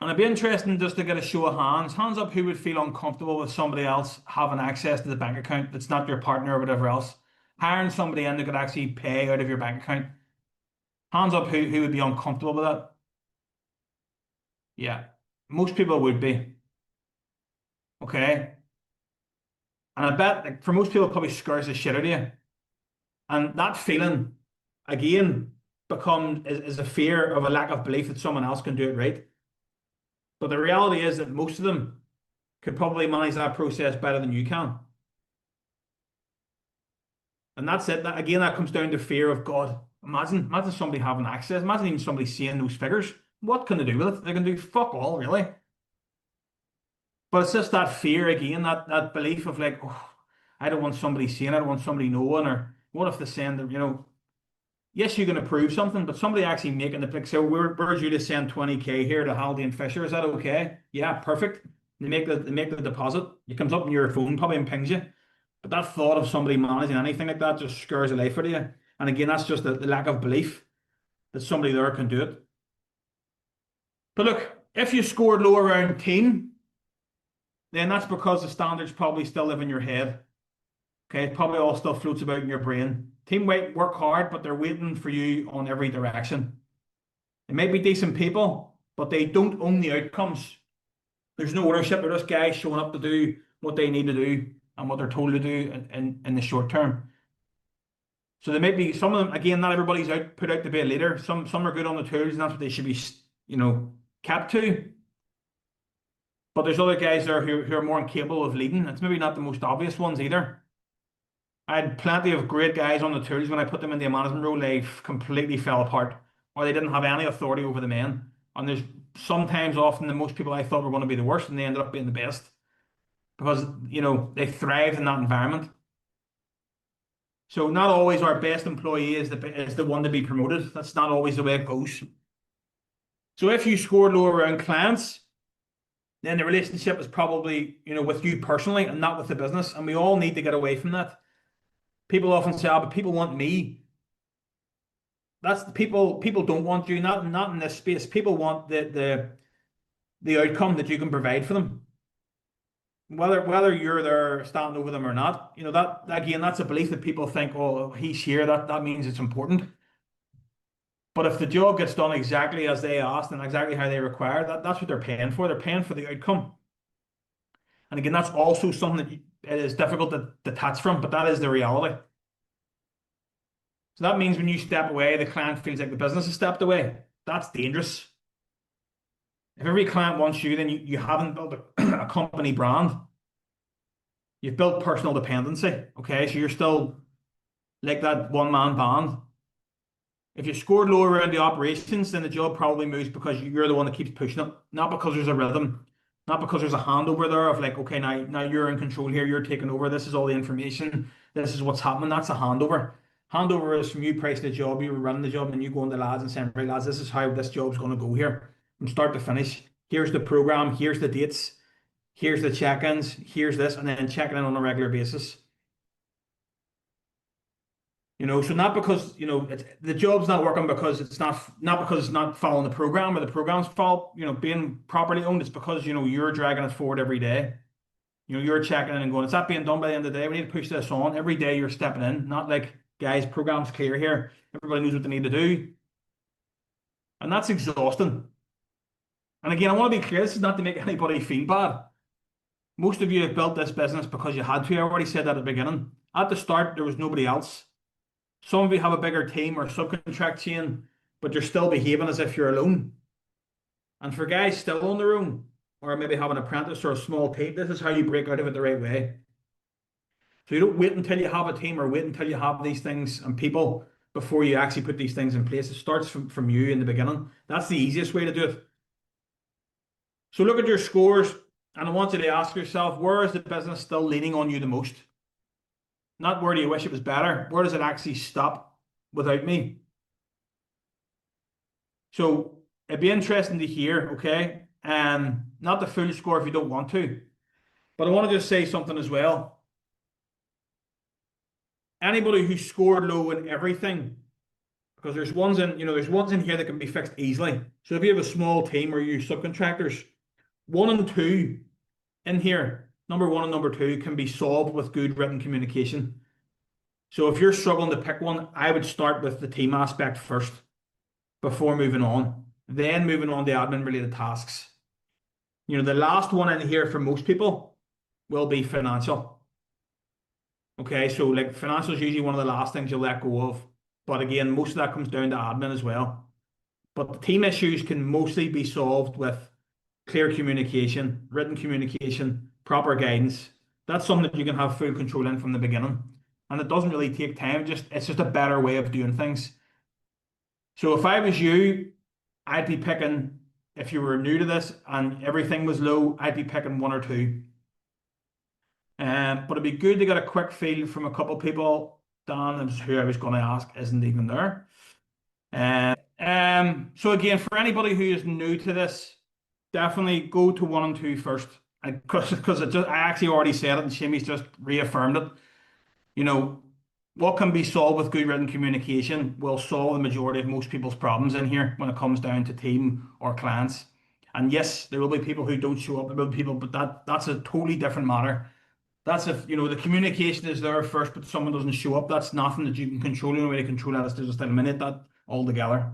And it'd be interesting just to get a show of hands. Hands up who would feel uncomfortable with somebody else having access to the bank account that's not your partner or whatever else. Hiring somebody in that could actually pay out of your bank account. Hands up who would be uncomfortable with that. Yeah. Most people would be. Okay. And I bet like, for most people it probably scares the shit out of you. And that feeling, again, is a fear of a lack of belief that someone else can do it right. But the reality is that most of them could probably manage that process better than you can. And that's it. That, again, that comes down to fear of God. Imagine somebody having access. Imagine even somebody seeing those figures. What can they do with it? They can do fuck all, really. But it's just that fear again, that belief of like, oh, I don't want somebody seeing, I don't want somebody knowing, or what if they send them, yes, you can approve something, but somebody actually making the pick. So we're due to send 20K here to Haldane Fisher. Is that okay? Yeah, perfect. They make the deposit. It comes up on your phone, probably and pings you. But that thought of somebody managing anything like that just scares the life out of you. And again, that's just the lack of belief that somebody there can do it. But look, if you scored low around team, then that's because the standards probably still live in your head. Okay, it probably all still floats about in your brain. Team wait, work hard, but they're waiting for you on every direction. They may be decent people, but they don't own the outcomes. There's no ownership. They're just guys showing up to do what they need to do and what they're told to do in the short term. So there may be some of them, again, not everybody's put out to be a leader. Some are good on the tools, and that's what they should be, kept to. But there's other guys there who are more incapable of leading. It's maybe not the most obvious ones either. I had plenty of great guys on the tools. When I put them in the management role, they completely fell apart, or they didn't have any authority over the men. And there's sometimes, often, the most people I thought were going to be the worst, and they ended up being the best because they thrived in that environment. So not always our best employee is the one to be promoted. That's not always the way it goes. So if you scored lower around clients, then the relationship is probably with you personally and not with the business. And we all need to get away from that. People often say, "Oh, but people want me." That's the people. People don't want you. Not in this space. People want the outcome that you can provide for them. Whether you're there standing over them or not, that again, that's a belief that people think, "Oh, he's here. That means it's important." But if the job gets done exactly as they asked and exactly how they require, that's what they're paying for. They're paying for the outcome. And again, that's also something that it is difficult to detach from, but that is the reality. So that means when you step away, the client feels like the business has stepped away. That's dangerous. If every client wants you, then you haven't built a company brand. You've built personal dependency. Okay, so you're still like that one-man band. If you scored lower around the operations, then the job probably moves because you're the one that keeps pushing it, not because there's a rhythm, not because there's a handover there of like, okay, now you're in control here, you're taking over. This is all the information. This is what's happening. That's a handover. Handover is from you pricing the job, you running the job, and you going to lads and saying, right, lads, this is how this job's going to go here from start to finish. Here's the program. Here's the dates. Here's the check-ins. Here's this, and then checking in on a regular basis. So not because the job's not working because it's not because it's not following the program or the program's fault, being properly owned. It's because you're dragging it forward every day. You're checking in and going, it's not being done by the end of the day. We need to push this on. Every day you're stepping in, not like, guys, program's clear here. Everybody knows what they need to do. And that's exhausting. And again, I want to be clear, this is not to make anybody feel bad. Most of you have built this business because you had to. I already said that at the beginning. At the start, there was nobody else. Some of you have a bigger team or subcontract chain, but you're still behaving as if you're alone. And for guys still on their own, or maybe have an apprentice or a small team, this is how you break out of it the right way. So you don't wait until you have a team or wait until you have these things and people before you actually put these things in place. It starts from you in the beginning. That's the easiest way to do it. So look at your scores, and I want you to ask yourself, where is the business still leaning on you the most? Not where do you wish it was better? Where does it actually stop without me? So it'd be interesting to hear, okay? Not the full score if you don't want to, but I want to just say something as well. Anybody who scored low in everything because there's ones in here that can be fixed easily. So if you have a small team or you use subcontractors, one and two in here, number one and number two can be solved with good written communication. So if you're struggling to pick one, I would start with the team aspect first before moving on, then moving on to admin related tasks. The last one in here for most people will be financial. Okay, so like financial is usually one of the last things you'll let go of. But again, most of that comes down to admin as well. But the team issues can mostly be solved with clear communication, written communication, proper guidance. That's something that you can have full control in from the beginning. And it doesn't really take time, it's just a better way of doing things. So if I was you, I'd be picking, if you were new to this and everything was low, I'd be picking one or two. But it'd be good to get a quick feel from a couple of people. Dan, who I was going to ask, isn't even there. So again, for anybody who is new to this, definitely go to one and two first. Because I actually already said it and Shimmy's just reaffirmed it. What can be solved with good written communication will solve the majority of most people's problems in here when it comes down to team or clients. And yes, there will be people who don't show up, there will be people, but that's a totally different matter. That's if the communication is there first, but someone doesn't show up. That's nothing that you can control. The only way to control that is to just eliminate that altogether.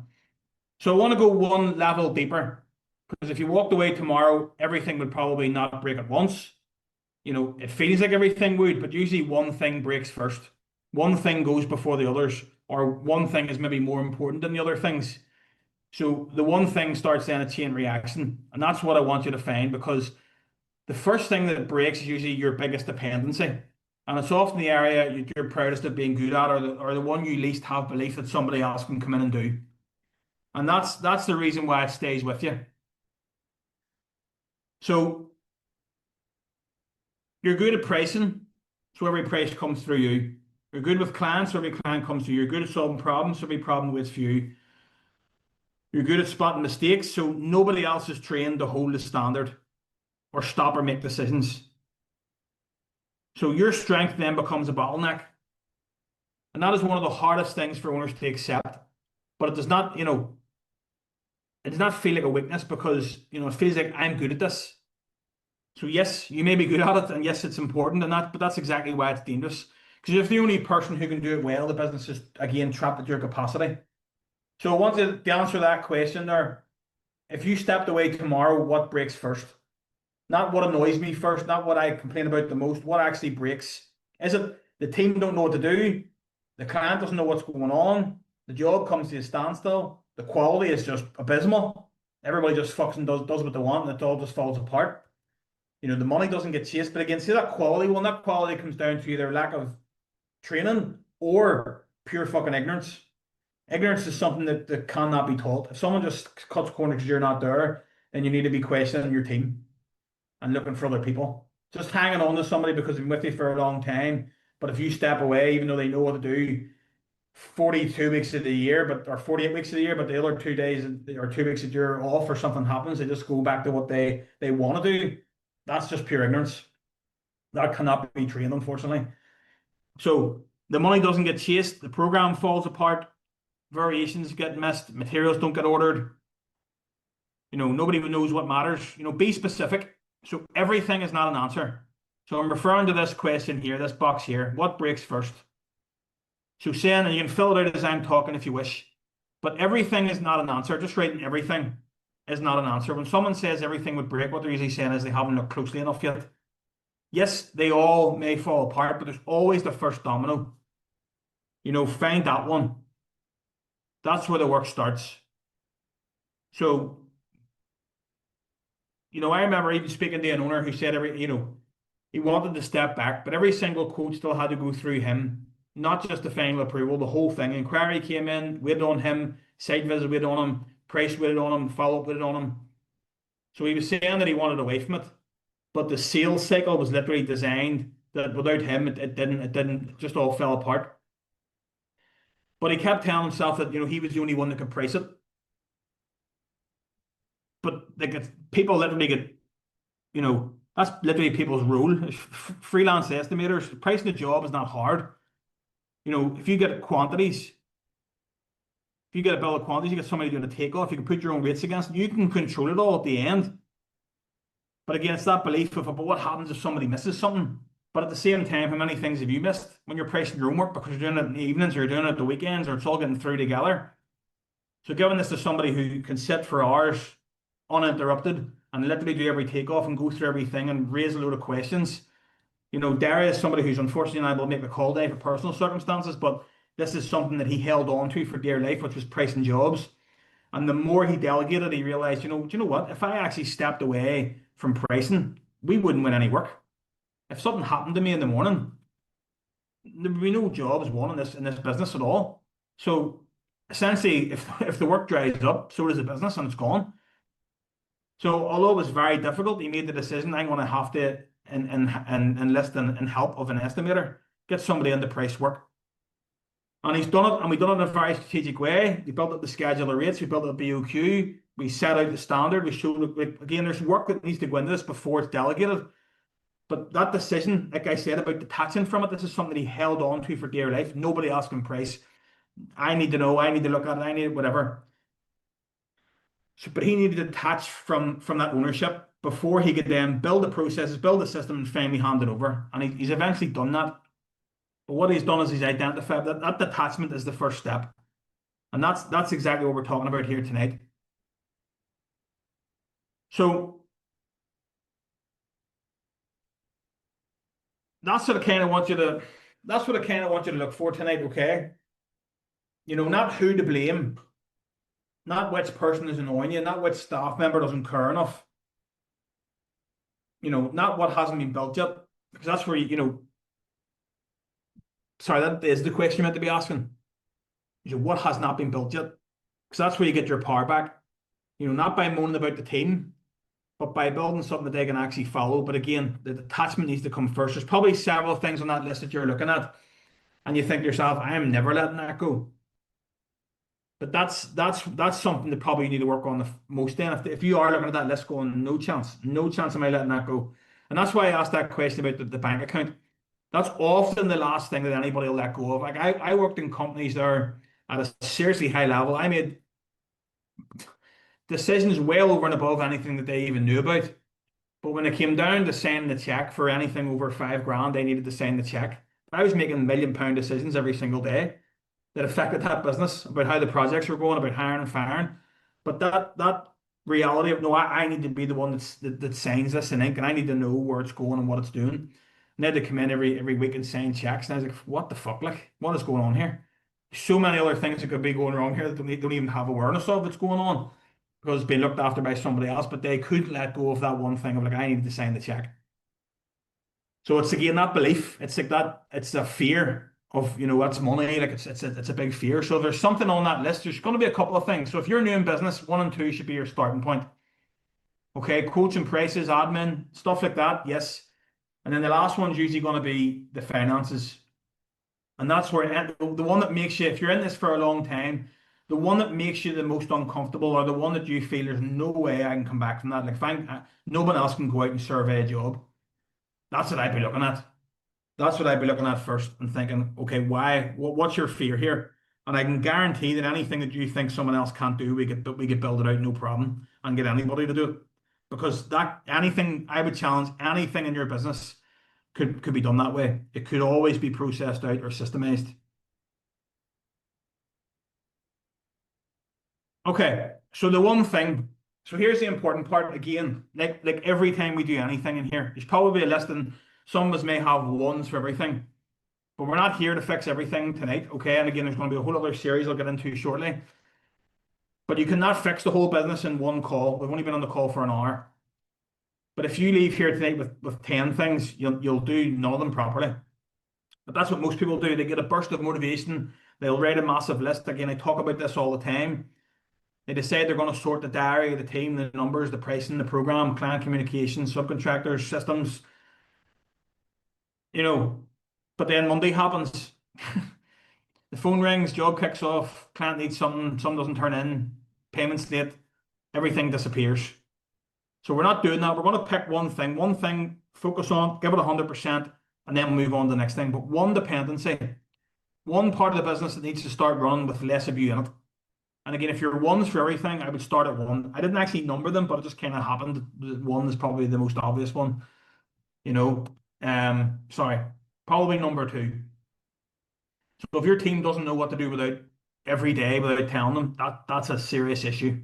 So I want to go one level deeper, because if you walked away tomorrow, everything would probably not break at once. It feels like everything would, but usually one thing breaks first. One thing goes before the others, or one thing is maybe more important than the other things. So the one thing starts then a chain reaction, and that's what I want you to find, because the first thing that breaks is usually your biggest dependency. And it's often the area you're proudest of being good at, or the one you least have belief that somebody else can come in and do. And that's the reason why it stays with you. So you're good at pricing, so every price comes through you. You're good with clients, so every client comes to you. You're good at solving problems, so every problem waits for you. You're good at spotting mistakes, so nobody else is trained to hold the standard or stop or make decisions. So your strength then becomes a bottleneck. And that is one of the hardest things for owners to accept. But it does not, it does not feel like a weakness, because, it feels like I'm good at this. So yes, you may be good at it, and yes, it's important and that, but that's exactly why it's dangerous. Because if the only person who can do it well, the business is again trapped at your capacity. So I want to answer that question there. If you stepped away tomorrow, what breaks first? Not what annoys me first, not what I complain about the most, what actually breaks. Is it the team don't know what to do? The client doesn't know what's going on? The job comes to a standstill? The quality is just abysmal? Everybody just fucking does what they want, and it all just falls apart? The money doesn't get chased. But again, see that quality? Well, that quality comes down to either lack of training or pure fucking ignorance. Ignorance is something that cannot be taught. If someone just cuts corners because you're not there, then you need to be questioning your team and looking for other people. Just hanging on to somebody because they've been with you for a long time. But if you step away, even though they know what to do 42 weeks of the year, or 48 weeks of the year, but the other 2 days or 2 weeks that you're off or something happens, they just go back to what they want to do. That's just pure ignorance. That cannot be trained, unfortunately. So the money doesn't get chased, the program falls apart, variations get missed, materials don't get ordered. Nobody knows what matters. Be specific. So everything is not an answer. So I'm referring to this question here, this box here. What breaks first? So saying, and you can fill it out as I'm talking if you wish, but everything is not an answer. Just writing everything is not an answer. When someone says everything would break, what they're usually saying is they haven't looked closely enough yet. Yes, they all may fall apart, but there's always the first domino. Find that one. That's where the work starts. So, I remember even speaking to an owner who said he wanted to step back, but every single quote still had to go through him, not just the final approval, the whole thing. Inquiry came in, waited on him, site visit waited on him, price waited on him, follow-up waited on him. So he was saying that he wanted away from it, but the sales cycle was literally designed that without him, it didn't, just all fell apart. But he kept telling himself that, he was the only one that could price it. But people literally get, that's literally people's role. Freelance estimators, pricing a job is not hard. If you get quantities, If you get a bill of quantities, you get somebody doing a takeoff, you can put your own rates against it, you can control it all at the end. But again, it's that belief of, but what happens if somebody misses something? But at the same time, how many things have you missed when you're pricing your own work because you're doing it in the evenings or you're doing it at the weekends or it's all getting through together? So giving this to somebody who can sit for hours uninterrupted and literally do every takeoff and go through everything and raise a load of questions. You know, Derry is somebody who's unfortunately unable to make the call day for personal circumstances, but this is something that he held on to for dear life, which was pricing jobs. And the more he delegated, he realized, do you know what? If I actually stepped away from pricing, we wouldn't win any work. If something happened to me in the morning, there would be no jobs won in this business at all. So essentially, if the work dries up, so does the business and it's gone. So although it was very difficult, he made the decision, I'm going to have to enlist in help of an estimator, get somebody in to price work. And he's done it, and we've done it in a very strategic way. We built up the schedule of rates, we built up BOQ, we set out the standard, we showed, like, again, there's work that needs to go into this before it's delegated. But that decision, like I said, about detaching from it, this is something he held on to for dear life. Nobody else can price. I need to know, I need to look at it, I need whatever. So, but he needed to detach from that ownership before he could then build the processes, build the system, and finally hand it over. And he's eventually done that. But what he's done is he's identified that detachment is the first step. And that's exactly what we're talking about here tonight. So that's what I kind of want you to look for tonight, okay? You know, not who to blame, not which person is annoying you, not which staff member doesn't care enough. You know, not what hasn't been built yet, because that's where sorry, that is the question you meant to be asking. What has not been built yet? Because that's where you get your power back. You know, not by moaning about the team, but by building something that they can actually follow. But again, the detachment needs to come first. There's probably several things on that list that you're looking at, and you think to yourself, I am never letting that go. But that's something that probably you need to work on the most. Then, if you are looking at that list, going, no chance am I letting that go. And that's why I asked that question about the bank account. That's often the last thing that anybody will let go of. Like I worked in companies there at a seriously high level. I made decisions well over and above anything that they even knew about. But when it came down to signing the check for anything over $5,000, they needed to sign the check. I was making £1 million decisions every single day that affected that business, about how the projects were going, about hiring and firing. But that reality of, no, I need to be the one that signs this in ink, and I need to know where it's going and what it's doing. And they had to come in every week and sign checks, and I was like, what the fuck, like, what is going on here? So many other things that could be going wrong here that they don't even have awareness of what's going on because it's being looked after by somebody else, but they couldn't let go of that one thing of, like, I needed to sign the check. So it's again that belief. It's like that. It's a fear of, that's money. Like it's a big fear. So if there's something on that list, there's going to be a couple of things. So if you're new in business, 1 and 2 should be your starting point. Okay, quotes and prices, admin, stuff like that. Yes, and then the last one's usually going to be the finances, and that's where the one that makes you, if you're in this for a long time, the one that makes you the most uncomfortable, or the one that you feel there's no way I can come back from that. Like, no one else can go out and survey a job. That's what I'd be looking at. That's what I'd be looking at first and thinking, okay, why? What's your fear here? And I can guarantee that anything that you think someone else can't do, we could build it out, no problem, and get anybody to do it. Because anything, I would challenge anything in your business could be done that way. It could always be processed out or systemized. Okay, so the one thing. So here's the important part again. Like every time we do anything in here, there's probably a list, and some of us may have ones for everything. But we're not here to fix everything tonight, okay? And again, there's going to be a whole other series I'll get into shortly. But you cannot fix the whole business in one call. We've only been on the call for an hour. But if you leave here tonight with 10 things, you'll do none of them properly. But that's what most people do. They get a burst of motivation. They'll write a massive list. Again, I talk about this all the time. They decide they're going to sort the diary, the team, the numbers, the pricing, the program, client communication, subcontractors, systems, but then Monday happens. The phone rings, job kicks off, client needs something doesn't turn in, payments late, everything disappears. So we're not doing that. We're going to pick one thing, focus on, give it 100%, and then move on to the next thing. But one dependency, one part of the business that needs to start running with less of you in it. And again, if you're ones for everything, I would start at one. I didn't actually number them, but it just kind of happened. One is probably the most obvious one, you know. Sorry, probably number two. So if your team doesn't know what to do without every day without telling them, that's a serious issue.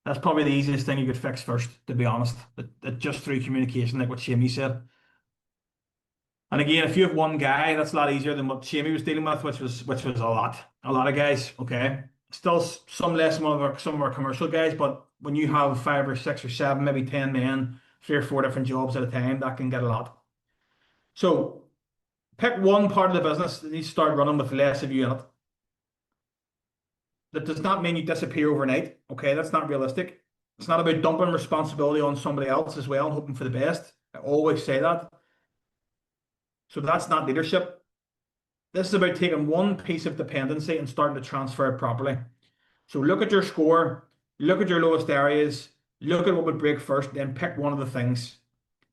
That's probably the easiest thing you could fix first, to be honest. Just through communication, like what Shamey said. And again, if you have one guy, that's a lot easier than what Shamey was dealing with, which was a lot of guys. Okay, still some less some of our commercial guys, but when you have 5 or 6 or 7, maybe 10 men, 3 or 4 different jobs at a time, that can get a lot. So pick one part of the business that needs to start running with less of you in it. That does not mean you disappear overnight. Okay, that's not realistic. It's not about dumping responsibility on somebody else as well and hoping for the best. I always say that. So that's not leadership. This is about taking one piece of dependency and starting to transfer it properly. So look at your score, look at your lowest areas, look at what would break first, then pick one of the things.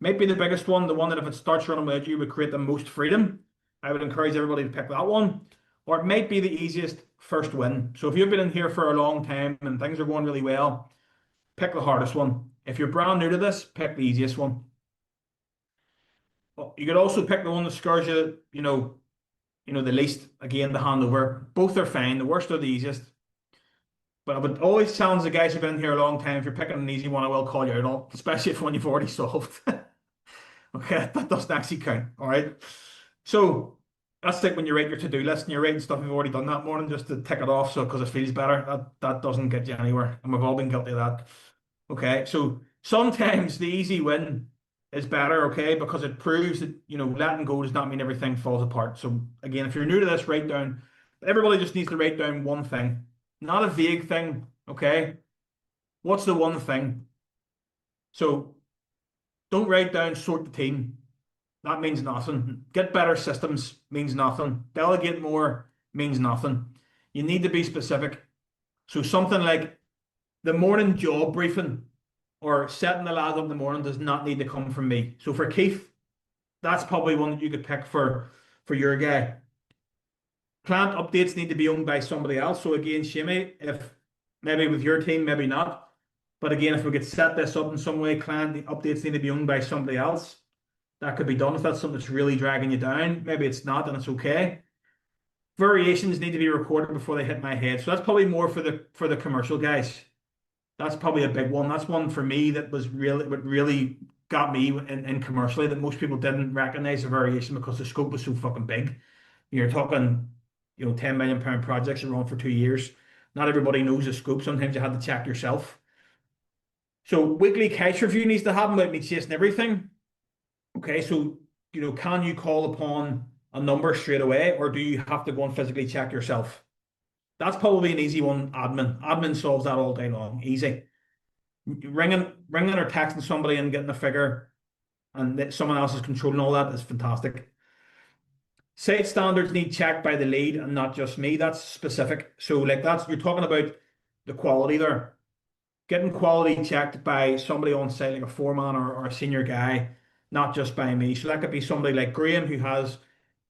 Might be the biggest one, the one that if it starts running without you would create the most freedom. I would encourage everybody to pick that one. Or it might be the easiest first win. So if you've been in here for a long time and things are going really well, pick the hardest one. If you're brand new to this, pick the easiest one. Well, you could also pick the one that scares you, the least. Again, the handover. Both are fine. The worst are the easiest. But I would always challenge the guys who've been here a long time. If you're picking an easy one, I will call you out on, especially if one you've already solved. Okay, that doesn't actually count. All right. So that's like when you write your to-do list and you're writing stuff you've already done that morning just to tick it off, so because it feels better. That doesn't get you anywhere, and we've all been guilty of that. Okay, so sometimes the easy win is better, okay, because it proves that letting go does not mean everything falls apart. So again, if you're new to this, write down. Everybody just needs to write down one thing, not a vague thing. Okay, what's the one thing? So don't write down sort the team. That means nothing. Get better systems means nothing. Delegate more means nothing. You need to be specific. So something like the morning job briefing or setting the lads up in the morning does not need to come from me. So for Keith, that's probably one that you could pick for your guy. Client updates need to be owned by somebody else. So again, Shimmy, if maybe with your team, maybe not. But again, if we could set this up in some way, client updates need to be owned by somebody else. That could be done if that's something that's really dragging you down. Maybe it's not, and it's okay. Variations need to be recorded before they hit my head. So that's probably more for the commercial guys. That's probably a big one. That's one for me that was really what really got me in commercially, that most people didn't recognize the variation because the scope was so fucking big. You're talking, £10 million projects that run for 2 years. Not everybody knows the scope. Sometimes you have to check yourself. So weekly cash review needs to happen without me chasing everything. Okay, so can you call upon a number straight away, or do you have to go and physically check yourself? That's probably an easy one. Admin solves that all day long. Easy. Ringing or texting somebody and getting a figure, and that someone else is controlling all that is fantastic. Site standards need checked by the lead and not just me. That's specific. So like you're talking about the quality there. Getting quality checked by somebody on site, like a foreman or a senior guy, not just by me. So that could be somebody like Graham, who has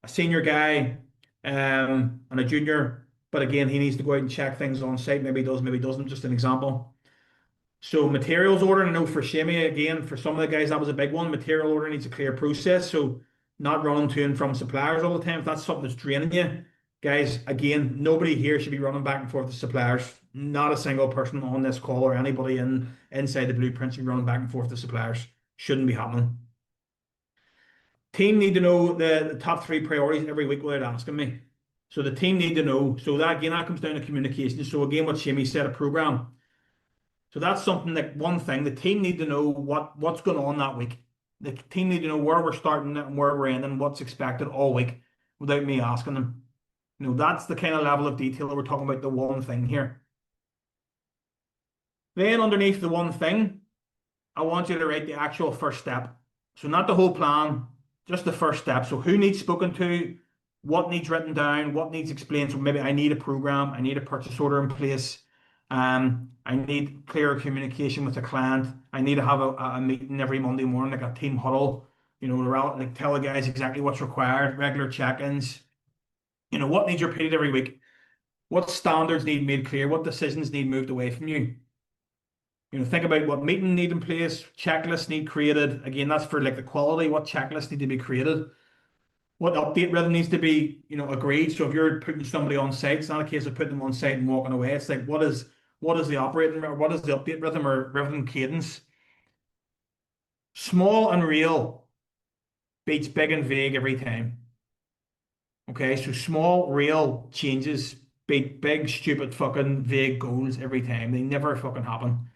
a senior guy and a junior, but again, he needs to go out and check things on site. Maybe he does, maybe he doesn't. Just an example. So materials ordering, I know for Shamey, again, for some of the guys, that was a big one. Material order needs a clear process. So not running to and from suppliers all the time. If that's something that's draining you, guys, again, nobody here should be running back and forth to suppliers. Not a single person on this call or anybody inside the blueprint should be running back and forth to suppliers. Shouldn't be happening. Team need to know the top 3 priorities every week without asking me. So the team need to know. So that again, that comes down to communication. So again, what Shamey said, a program. So that's something like one thing. The team need to know what's going on that week. The team need to know where we're starting and where we're ending, what's expected all week, without me asking them. That's the kind of level of detail that we're talking about. The one thing here. Then underneath the one thing, I want you to write the actual first step. So not the whole plan, just the first step. So who needs spoken to, what needs written down, what needs explained. So maybe I need a program, I need a purchase order in place. I need clearer communication with the client. I need to have a meeting every Monday morning, like a team huddle, like tell the guys exactly what's required, regular check-ins. What needs repeated every week. What standards need made clear? What decisions need moved away from you? Think about what meeting need in place, checklists need created. Again, that's for like the quality. What checklists need to be created? What update rhythm needs to be, agreed. So if you're putting somebody on site, it's not a case of putting them on site and walking away. It's like what is the operating or what is the update rhythm or rhythm cadence? Small and real beats big and vague every time. Okay, so small, real changes beat big, stupid, fucking vague goals every time. They never fucking happen.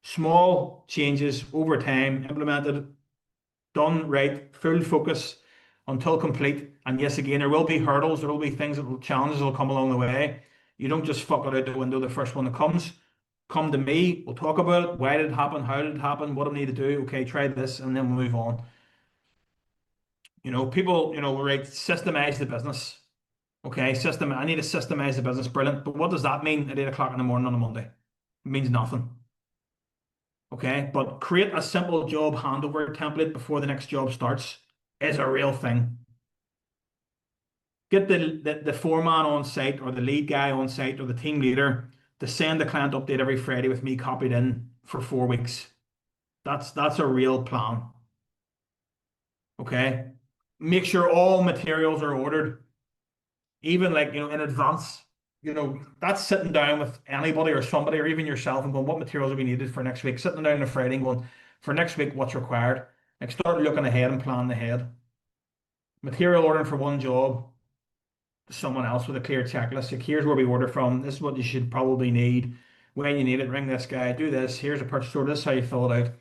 Small changes over time, implemented, done right, full focus until complete. And yes, again, there will be hurdles, there will be things that will challenges will come along the way. You don't just fuck it out the window the first one that comes. Come to me, we'll talk about it. Why did it happen? How did it happen? What do I need to do? Okay, try this, and then we'll move on. People, right, systemize the business. Okay, I need to systemize the business. Brilliant. But what does that mean at 8 o'clock in the morning on a Monday? It means nothing. Okay, but create a simple job handover template before the next job starts is a real thing. Get the foreman on site or the lead guy on site or the team leader to send the client update every Friday with me copied in for 4 weeks. That's a real plan. Okay. Make sure all materials are ordered, even like in advance. That's sitting down with anybody or somebody or even yourself and going, what materials are we needed for next week? Sitting down on a Friday and going, for next week, what's required? Like start looking ahead and planning ahead. Material ordering for one job, someone else with a clear checklist. Like, here's where we order from. This is what you should probably need. When you need it, ring this guy, do this. Here's a purchase order. This is how you fill it out.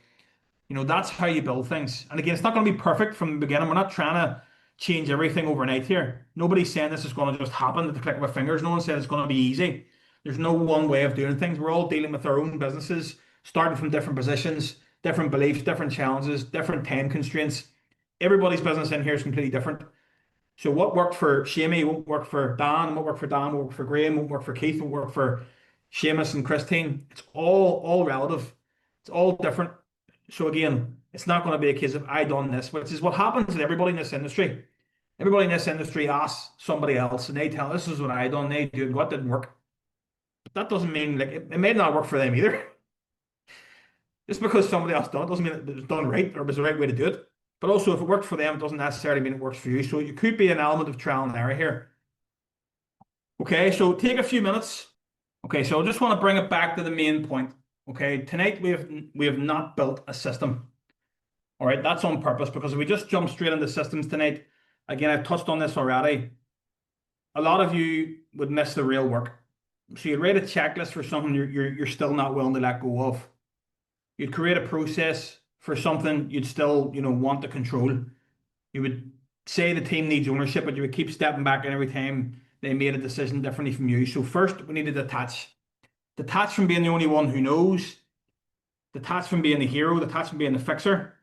That's how you build things. And again, it's not going to be perfect from the beginning. We're not trying to change everything overnight here. Nobody's saying this is going to just happen at the click of a fingers. No one said it's going to be easy. There's no one way of doing things. We're all dealing with our own businesses, starting from different positions, different beliefs, different challenges, different time constraints. Everybody's business in here is completely different. So what worked for Shamey won't work for Dan, what worked for Dan won't work for Graham, won't work for Keith, won't work for Seamus and Christine. It's all relative. It's all different. So again, it's not going to be a case of I done this, which is what happens to everybody in this industry. Everybody in this industry asks somebody else and they tell this is what I done, they do it, what didn't work. But that doesn't mean like it may not work for them either. Just because somebody else done it doesn't mean it was done right or it was the right way to do it. But also if it worked for them, it doesn't necessarily mean it works for you. So it could be an element of trial and error here. Okay, so take a few minutes. Okay, so I just want to bring it back to the main point. Okay, tonight we have not built a system. All right, that's on purpose because if we just jump straight into systems tonight, again, I've touched on this already. A lot of you would miss the real work. So you'd write a checklist for something you're still not willing to let go of. You'd create a process for something you'd still want to control. You would say the team needs ownership, but you would keep stepping back and every time they made a decision differently from you. So first, we need to detach. Detach from being the only one who knows. Detach from being the hero. Detach from being the fixer.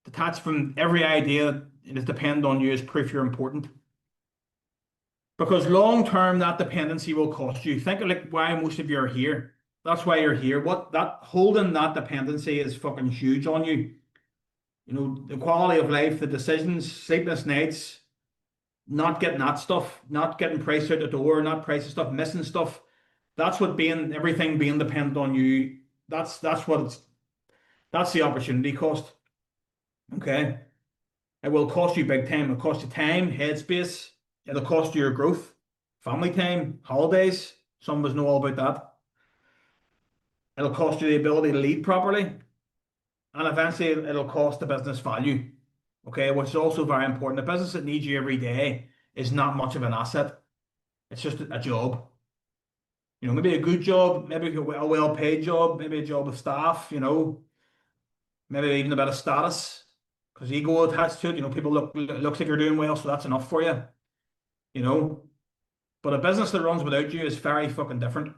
Detach from every idea that is dependent on you as proof you're important. Because long term, that dependency will cost you. Think of like why most of you are here. That's why you're here. What that holding that dependency is fucking huge on you. The quality of life, the decisions, sleepless nights, not getting that stuff, not getting price out the door, not pricing stuff, missing stuff. That's what being everything being dependent on you. That's the opportunity cost. Okay. It will cost you big time. It'll cost you time, headspace. It'll cost you your growth, family time, holidays. Some of us know all about that. It'll cost you the ability to lead properly. And eventually it'll cost the business value. Okay, which is also very important. A business that needs you every day is not much of an asset. It's just a job. Maybe a good job, maybe a well-paid job, maybe a job with staff, maybe even a bit of status because ego attached to it. People looks like you're doing well, so that's enough for you. You know, but a business that runs without you is very fucking different.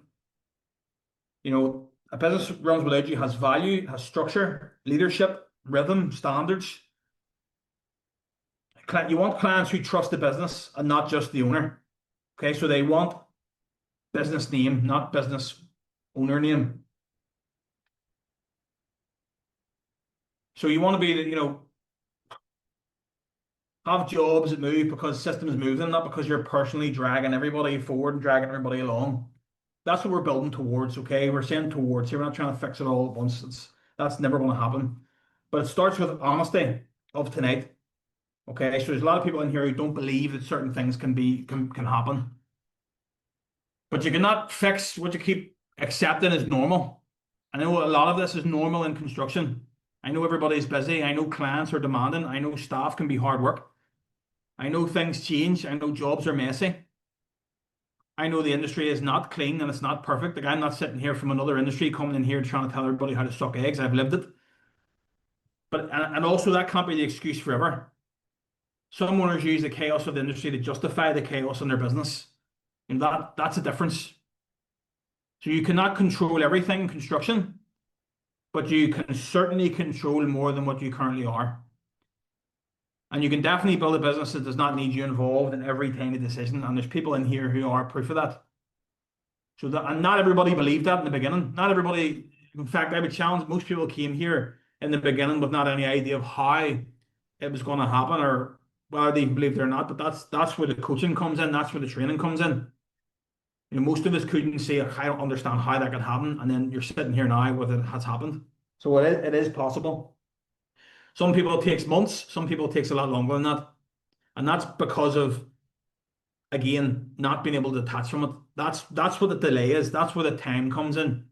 A business that runs without you has value, has structure, leadership, rhythm, standards. You want clients who trust the business and not just the owner. Okay, so they want business name, not business owner name. So you want to be, have jobs that move because systems move them, not because you're personally dragging everybody forward and dragging everybody along. That's what we're building towards, okay? We're saying towards here. We're not trying to fix it all at once. That's never going to happen. But it starts with honesty of tonight. Okay, so there's a lot of people in here who don't believe that certain things can happen. But you cannot fix what you keep accepting as normal. I know a lot of this is normal in construction. I know everybody's busy. I know clients are demanding. I know staff can be hard work. I know things change. I know jobs are messy. I know the industry is not clean and it's not perfect. Like, I'm not sitting here from another industry coming in here trying to tell everybody how to suck eggs. I've lived it. But and also that can't be the excuse forever. Some owners use the chaos of the industry to justify the chaos in their business. And that's a difference. So you cannot control everything in construction, but you can certainly control more than what you currently are. And you can definitely build a business that does not need you involved in every tiny decision. And there's people in here who are proof of that. So that, and not everybody believed that in the beginning. Not everybody, in fact, I would challenge most people came here in the beginning with not any idea of how it was going to happen or whether they believed it or not. But that's where the coaching comes in. That's where the training comes in. You know, most of us couldn't say, I don't understand how that could happen. And then you're sitting here now with it has happened. So it is possible. Some people it takes months, some people it takes a lot longer than that. And that's because of, again, not being able to detach from it. That's what the delay is. That's where the time comes in.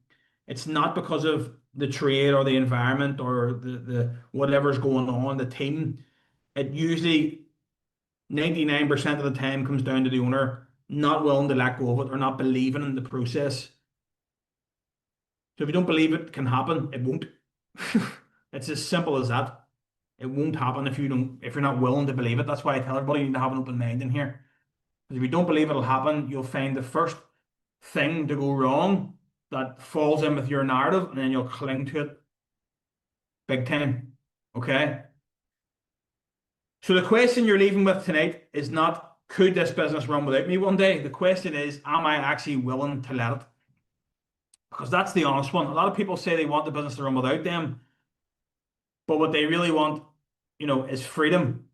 It's not because of the trade or the environment or the whatever's going on, the team. It usually 99% of the time comes down to the owner not willing to let go of it or not believing in the process. So if you don't believe it can happen, it won't. It's as simple as that. It won't happen if you're not willing to believe it. That's why I tell everybody you need to have an open mind in here. Because if you don't believe it'll happen, you'll find the first thing to go wrong that falls in with your narrative, and then you'll cling to it big time. Okay? So the question you're leaving with tonight is not, could this business run without me one day? The question is, am I actually willing to let it? Because that's the honest one. A lot of people say they want the business to run without them, but what they really want, is freedom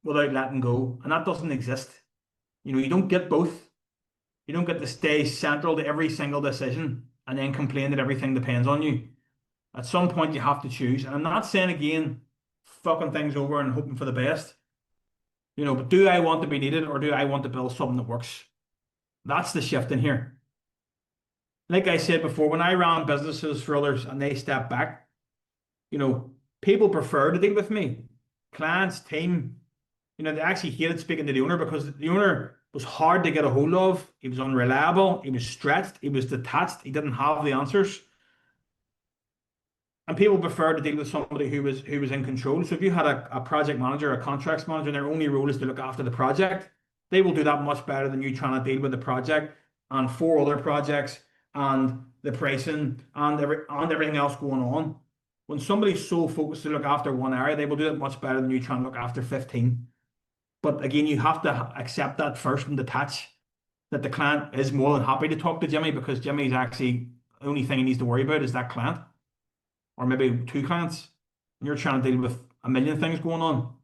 without letting go. And that doesn't exist. You don't get both. You don't get to stay central to every single decision and then complain that everything depends on you. At some point, you have to choose. And I'm not saying, again, fucking things over and hoping for the best. But do I want to be needed or do I want to build something that works? That's the shift in here. Like I said before, when I ran businesses for others and they stepped back, people prefer to deal with me. Clients, team, they actually hated speaking to the owner because the owner was hard to get a hold of. He was unreliable. He was stretched. He was detached. He didn't have the answers. And people prefer to deal with somebody who was in control. So if you had a project manager, a contracts manager, and their only role is to look after the project, they will do that much better than you trying to deal with the project and 4 other projects and the pricing and everything else going on. When somebody's so focused to look after one area, they will do it much better than you trying to look after 15. But again, you have to accept that first and detach that the client is more than happy to talk to Jimmy because Jimmy's actually the only thing he needs to worry about is that client. Or maybe 2 clients, and you're trying to deal with a million things going on.